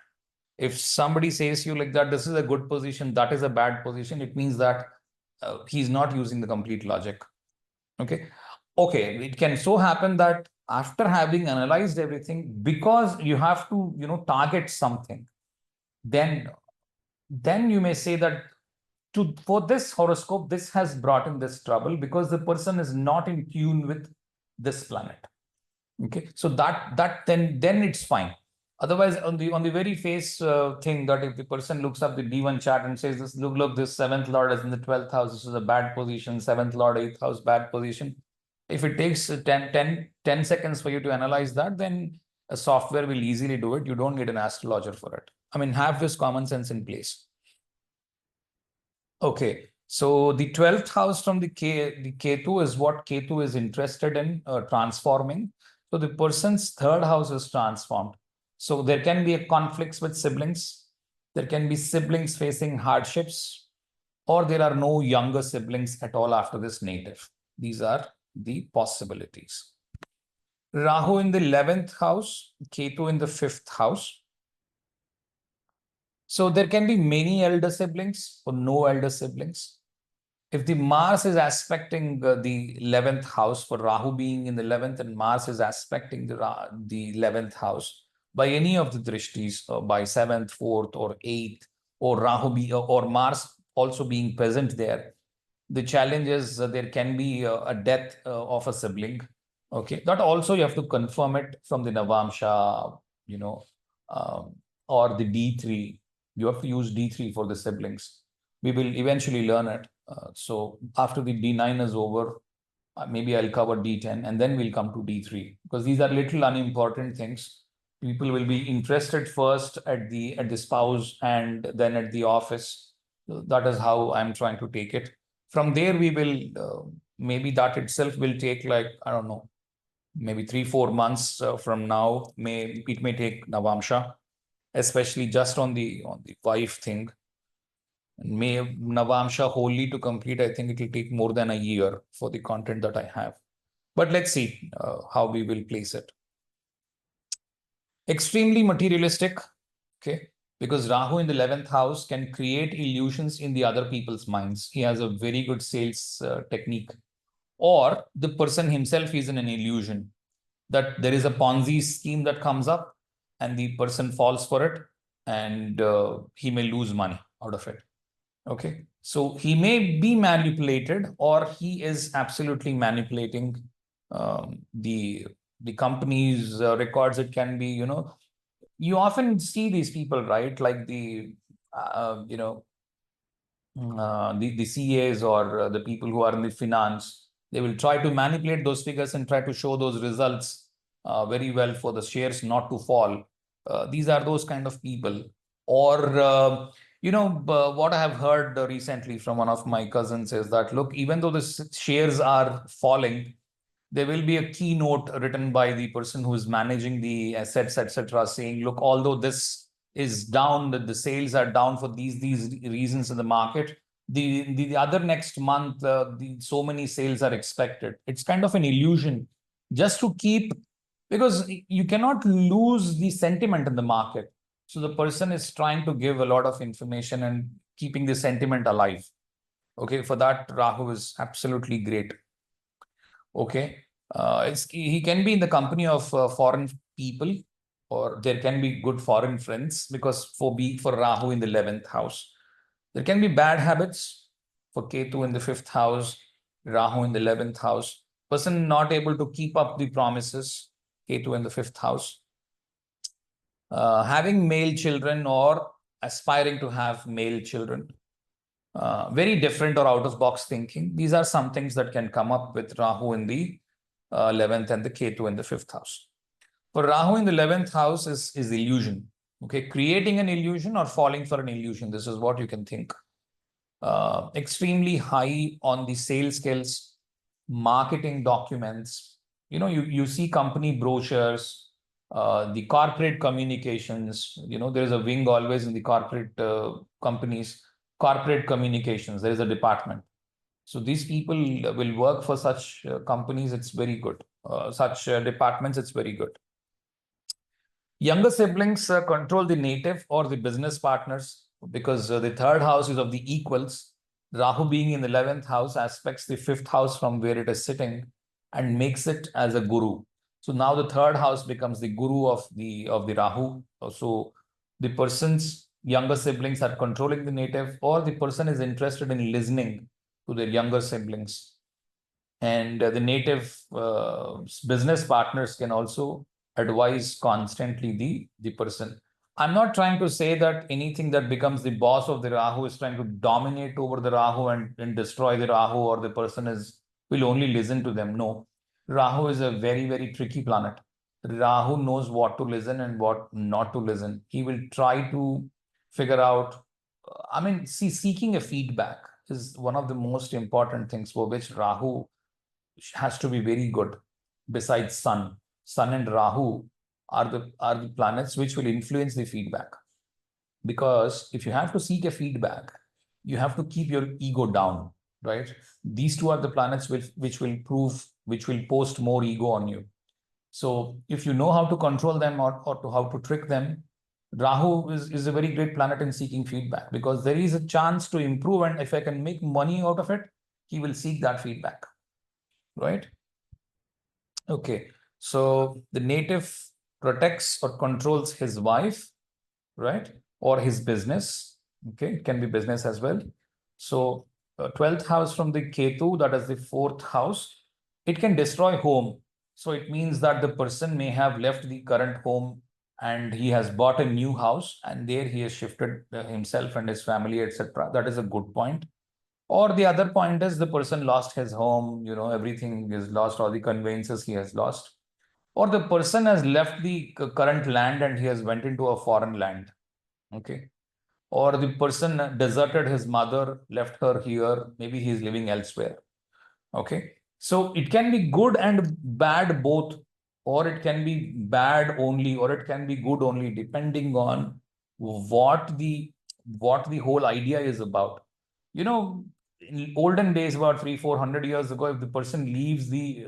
If somebody says you like that, this is a good position, that is a bad position, it means that he's not using the complete logic. Okay. Okay. It can so happen that after having analyzed everything, because you have to, target something, then you may say that for this horoscope, this has brought in this trouble because the person is not in tune with this planet. Okay, so then it's fine. Otherwise, on the very face thing, that if the person looks up the D1 chart and says, this look, this seventh lord is in the 12th house, this is a bad position, seventh lord, 8th house, bad position. If it takes 10 seconds for you to analyze that, then a software will easily do it. You don't need an astrologer for it. I mean, have this common sense in place. Okay, so the 12th house from the Ketu is what Ketu is interested in transforming. So the person's third house is transformed. So there can be a conflicts with siblings. There can be siblings facing hardships, or there are no younger siblings at all after this native. These are the possibilities. Rahu in the 11th house, Ketu in the 5th house. So there can be many elder siblings or no elder siblings. If the Mars is aspecting the 11th house, for Rahu being in the 11th and Mars is aspecting the 11th house by any of the drishtis, by 7th, 4th or 8th, or or Mars also being present there, the challenge is there can be a death of a sibling. Okay, that also you have to confirm it from the Navamsha, or the D3. You have to use D3 for the siblings. We will eventually learn it. So after the D9 is over, maybe I'll cover D10 and then we'll come to D3, because these are little unimportant things. People will be interested first at the spouse and then at the office. So that is how I'm trying to take it. From there, we will maybe that itself will take, like, I don't know, maybe 3-4 months from now. It may take Navamsha, especially just on the wife thing. And may Navamsha wholly to complete, I think it will take more than a year for the content that I have. But let's see how we will place it. Extremely materialistic, okay? Because Rahu in the 11th house can create illusions in the other people's minds. He has a very good sales technique. Or the person himself is in an illusion that there is a Ponzi scheme that comes up and the person falls for it, and he may lose money out of it. Okay, so he may be manipulated, or he is absolutely manipulating the company's records. It can be, you often see these people, right? Like the CAs or the people who are in the finance. They will try to manipulate those figures and try to show those results very well for the shares not to fall. These are those kind of people. Or what I have heard recently from one of my cousins is that, look, even though the shares are falling, there will be a keynote written by the person who is managing the assets, etc., saying, look, although this is down, that the sales are down for these reasons in the market, the other next month, so many sales are expected. It's kind of an illusion just to keep, because you cannot lose the sentiment in the market. So the person is trying to give a lot of information and keeping the sentiment alive. Okay, for that, Rahu is absolutely great. Okay, he can be in the company of foreign people, or there can be good foreign friends, because for Rahu in the 11th house, there can be bad habits for Ketu in the 5th house, Rahu in the 11th house. Person not able to keep up the promises, Ketu in the 5th house. Having male children or aspiring to have male children. Very different or out of box thinking. These are some things that can come up with Rahu in the 11th and the Ketu in the 5th house. For Rahu in the 11th house is illusion. Okay, creating an illusion or falling for an illusion. This is what you can think. Extremely high on the sales skills, marketing documents. You see company brochures, the corporate communications. There is a wing always in the corporate companies. Corporate communications, there is a department. So these people will work for such companies. It's very good. Such departments, it's very good. Younger siblings control the native or the business partners, because the third house is of the equals. Rahu being in the 11th house aspects the 5th house from where it is sitting and makes it as a guru. So now the third house becomes the guru of the Rahu. So the person's younger siblings are controlling the native, or the person is interested in listening to their younger siblings. And the native business partners can also advise constantly the person. I'm not trying to say that anything that becomes the boss of the Rahu is trying to dominate over the Rahu and destroy the Rahu, or the person will only listen to them. No, Rahu is a very, very tricky planet. Rahu knows what to listen and what not to listen. He will try to figure out. I mean, see, seeking a feedback is one of the most important things for which Rahu has to be very good. Besides Sun and Rahu are the planets which will influence the feedback. Because if you have to seek a feedback, you have to keep your ego down, right? These two are the planets which will post more ego on you. So if you know how to control them, or to how to trick them, Rahu is a very great planet in seeking feedback, because there is a chance to improve, and if I can make money out of it, he will seek that feedback, right? Okay, so the native protects or controls his wife, right? Or his business. Okay, it can be business as well. So 12th house from the Ketu, that is the 4th house, it can destroy home. So it means that the person may have left the current home and he has bought a new house, and there he has shifted himself and his family, etc. That is a good point. Or the other point is the person lost his home, everything is lost, all the conveyances he has lost. Or the person has left the current land and he has went into a foreign land. Okay. Or the person deserted his mother, left her here, maybe he is living elsewhere. Okay. So it can be good and bad both, or it can be bad only, or it can be good only, depending on what the whole idea is about. In olden days, about 300-400 years ago, if the person leaves the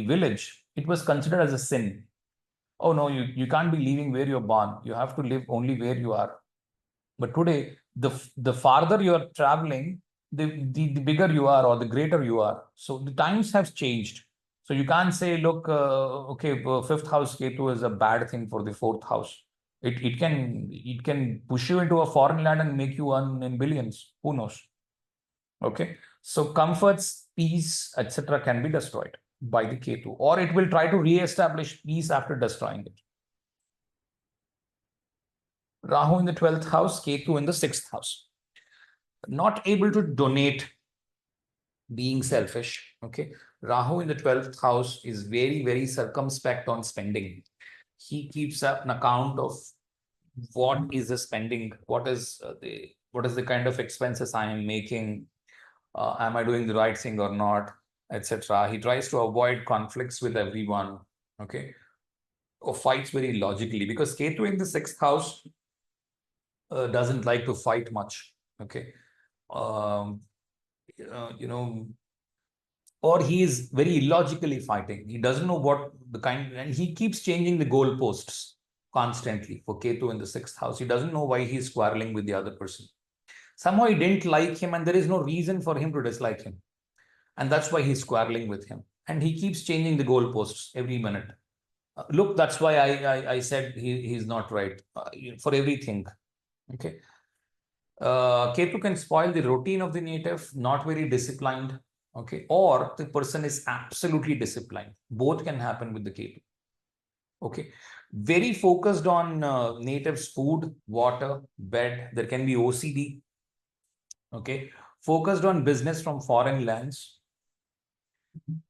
village, it was considered as a sin. Oh no, you can't be leaving where you're born. You have to live only where you are. But today, the farther you are traveling, the bigger you are, or the greater you are. So the times have changed. So you can't say, look, okay, 5th house Ketu is a bad thing for the 4th house. It can push you into a foreign land and make you earn in billions. Who knows? Okay. So comforts, peace, etc. can be destroyed by the Ketu, or it will try to re-establish peace after destroying it. Rahu in the 12th house, Ketu in the 6th house. Not able to donate, being selfish. Okay. Rahu in the 12th house is very, very circumspect on spending. He keeps up an account of what is the spending, what is the kind of expenses I am making, am I doing the right thing or not, etc. He tries to avoid conflicts with everyone. Okay. Or fights very logically, because Ketu in the 6th house doesn't like to fight much. Okay. Or he is very illogically fighting. He doesn't know what the kind, and he keeps changing the goalposts constantly for Ketu in the 6th house. He doesn't know why he's quarreling with the other person. Somehow he didn't like him, and there is no reason for him to dislike him. And that's why he's quarreling with him. And he keeps changing the goalposts every minute. Look, that's why I said he's not right for everything. Okay. Ketu can spoil the routine of the native, not very disciplined. Okay. Or the person is absolutely disciplined. Both can happen with the Ketu. Okay. Very focused on natives' food, water, bed. There can be OCD. Okay. Focused on business from foreign lands,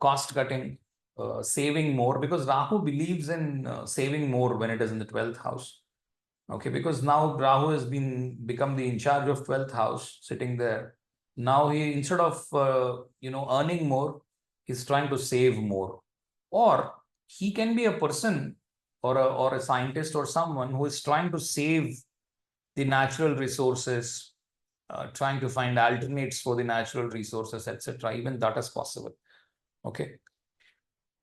cost cutting, saving more, because Rahu believes in saving more when it is in the 12th house. Okay, because now Rahu has become the in charge of 12th house, sitting there. Now he, instead of earning more, he's trying to save more. Or he can be a person or a scientist or someone who is trying to save the natural resources, trying to find alternates for the natural resources, etc. Even that is possible. Okay.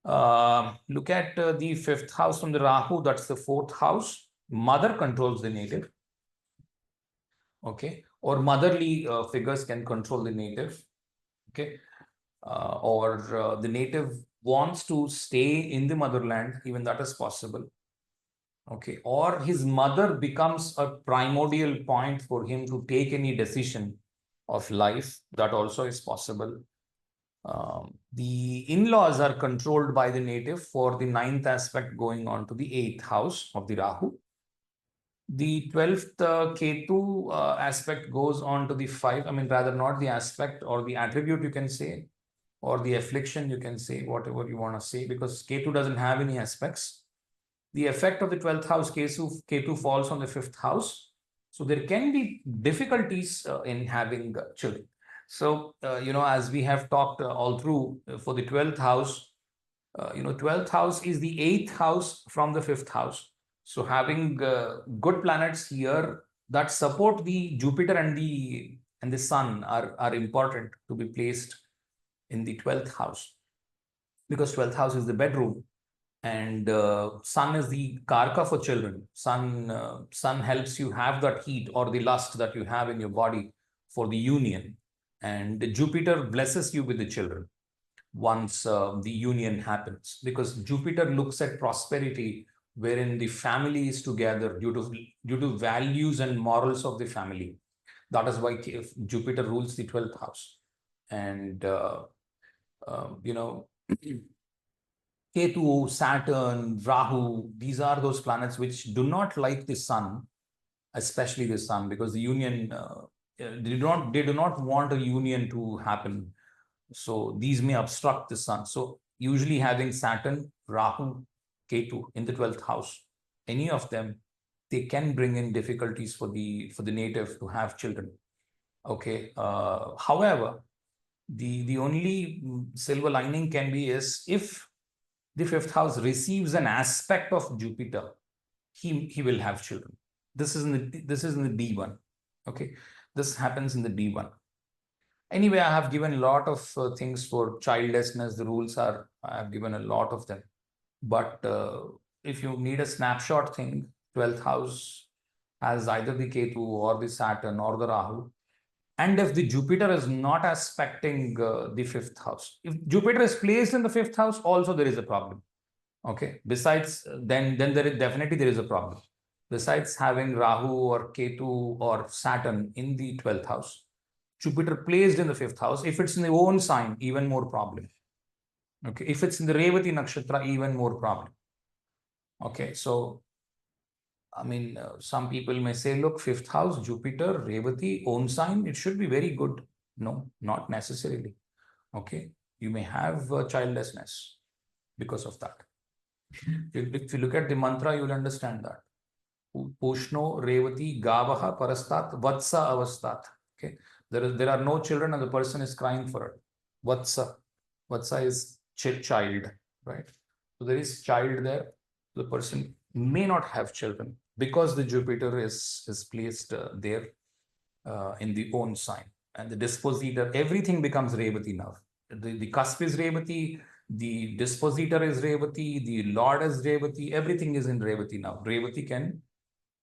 Look at the 5th house from the Rahu, that's the 4th house. Mother controls the native. Okay. Or motherly figures can control the native. Okay. Or the native wants to stay in the motherland, even that is possible. Okay, or his mother becomes a primordial point for him to take any decision of life. That also is possible. The in-laws are controlled by the native for the ninth aspect going on to the eighth house of the Rahu. The 12th Ketu aspect goes on to the five. I mean, rather not the aspect or the attribute, you can say, or the affliction, you can say, whatever you want to say, because Ketu doesn't have any aspects. The effect of the 12th house, Ketu falls on the 5th house. So there can be difficulties in having children. So, as we have talked all through for the 12th house, 12th house is the 8th house from the 5th house. So having good planets here that support the Jupiter and the Sun are important to be placed in the 12th house, because 12th house is the bedroom, and Sun is the karka for children. Sun helps you have that heat or the lust that you have in your body for the union, and Jupiter blesses you with the children once the union happens, because Jupiter looks at prosperity wherein the family is together due to values and morals of the family. That is why Jupiter rules the 12th house. And Ketu, Saturn, Rahu, these are those planets which do not like the Sun, especially the Sun, because the union, they do not want a union to happen. So these may obstruct the Sun. So usually having Saturn, Rahu, Ketu in the 12th house, any of them, they can bring in difficulties for the native to have children. Okay. However, the only silver lining can be is if the 5th house receives an aspect of Jupiter, he will have children. This is in the D1. Okay. This happens in the D1. Anyway, I have given a lot of things for childlessness. The rules I have given a lot of them. But if you need a snapshot thing, 12th house has either the Ketu or the Saturn or the Rahu. And if the Jupiter is not aspecting the 5th house, if Jupiter is placed in the 5th house, also there is a problem. Okay. Besides, then there is a problem. Besides having Rahu or Ketu or Saturn in the 12th house, Jupiter placed in the 5th house, if it's in the own sign, even more problem. Okay. If it's in the Revati Nakshatra, even more problem. Okay. So, I mean, some people may say, look, 5th house, Jupiter, Revati, own sign, it should be very good. No, not necessarily. Okay. You may have childlessness because of that. If you look at the mantra, you'll understand that. Pushno, Revati, Gavaha, Parastat, Vatsa, Avastat. Okay. There are no children and the person is crying for it. Vatsa is child, right? So there is child there. The person may not have children because the Jupiter is placed there in the own sign. And the dispositor, everything becomes Revati now. The cusp is Revati, the dispositor is Revati, the Lord is Revati, everything is in Revati now. Revati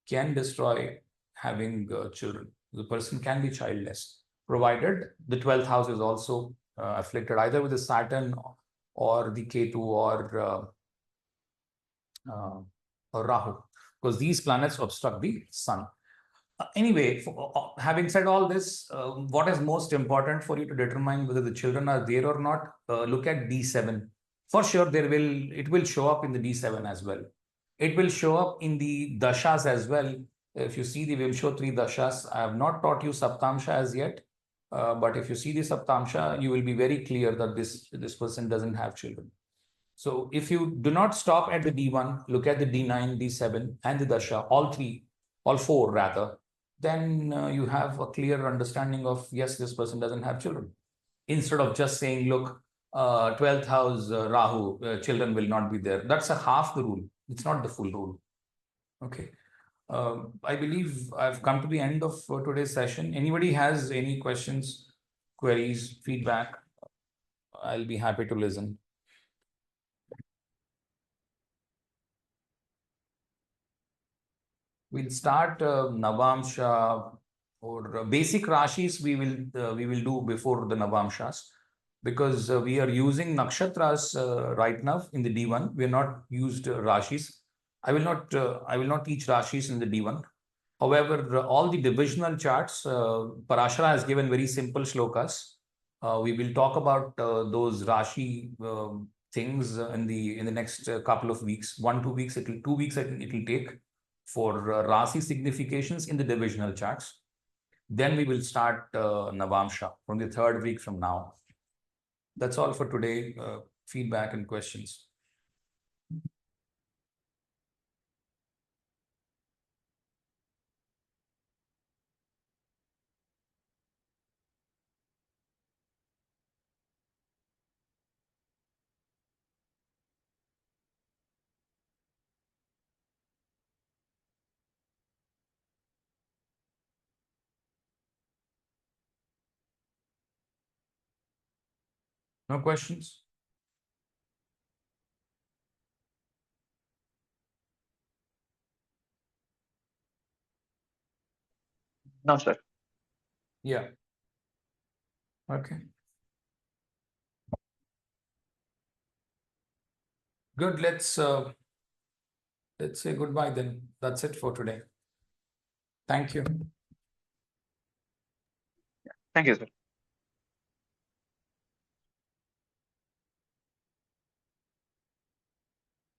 can destroy having children. The person can be childless, provided the 12th house is also afflicted either with the Saturn or the Ketu or Rahu, because these planets obstruct the Sun. Anyway, having said all this, what is most important for you to determine whether the children are there or not? Look at D7. For sure, it will show up in the D7 as well. It will show up in the dashas as well. If you see the Vimshotri dashas, I have not taught you Saptamsha as yet, but if you see the Saptamsha, you will be very clear that this person doesn't have children. So if you do not stop at the D1, look at the D9, D7, and the dasha, all four rather, then you have a clear understanding of, yes, this person doesn't have children. Instead of just saying, look, 12th house Rahu, children will not be there. That's a half the rule. It's not the full rule. Okay. I believe I've come to the end of today's session. Anybody has any questions, queries, feedback? I'll be happy to listen. We'll start Navamsha or basic Rashis we will do before the Navamshas, because we are using Nakshatras right now in the D1. We are not used Rashis. I will not teach Rashis in the D1. However, all the divisional charts, Parashara has given very simple shlokas. We will talk about those Rashi things in the next couple of weeks. 2 weeks, 2 weeks it will take for Rasi significations in the divisional charts. Then we will start Navamsha from the 3rd week from now. That's all for today. Feedback and questions. No questions?
No, sir.
Yeah. Okay. Good. Let's say goodbye then. That's it for today. Thank you.
Thank you, sir.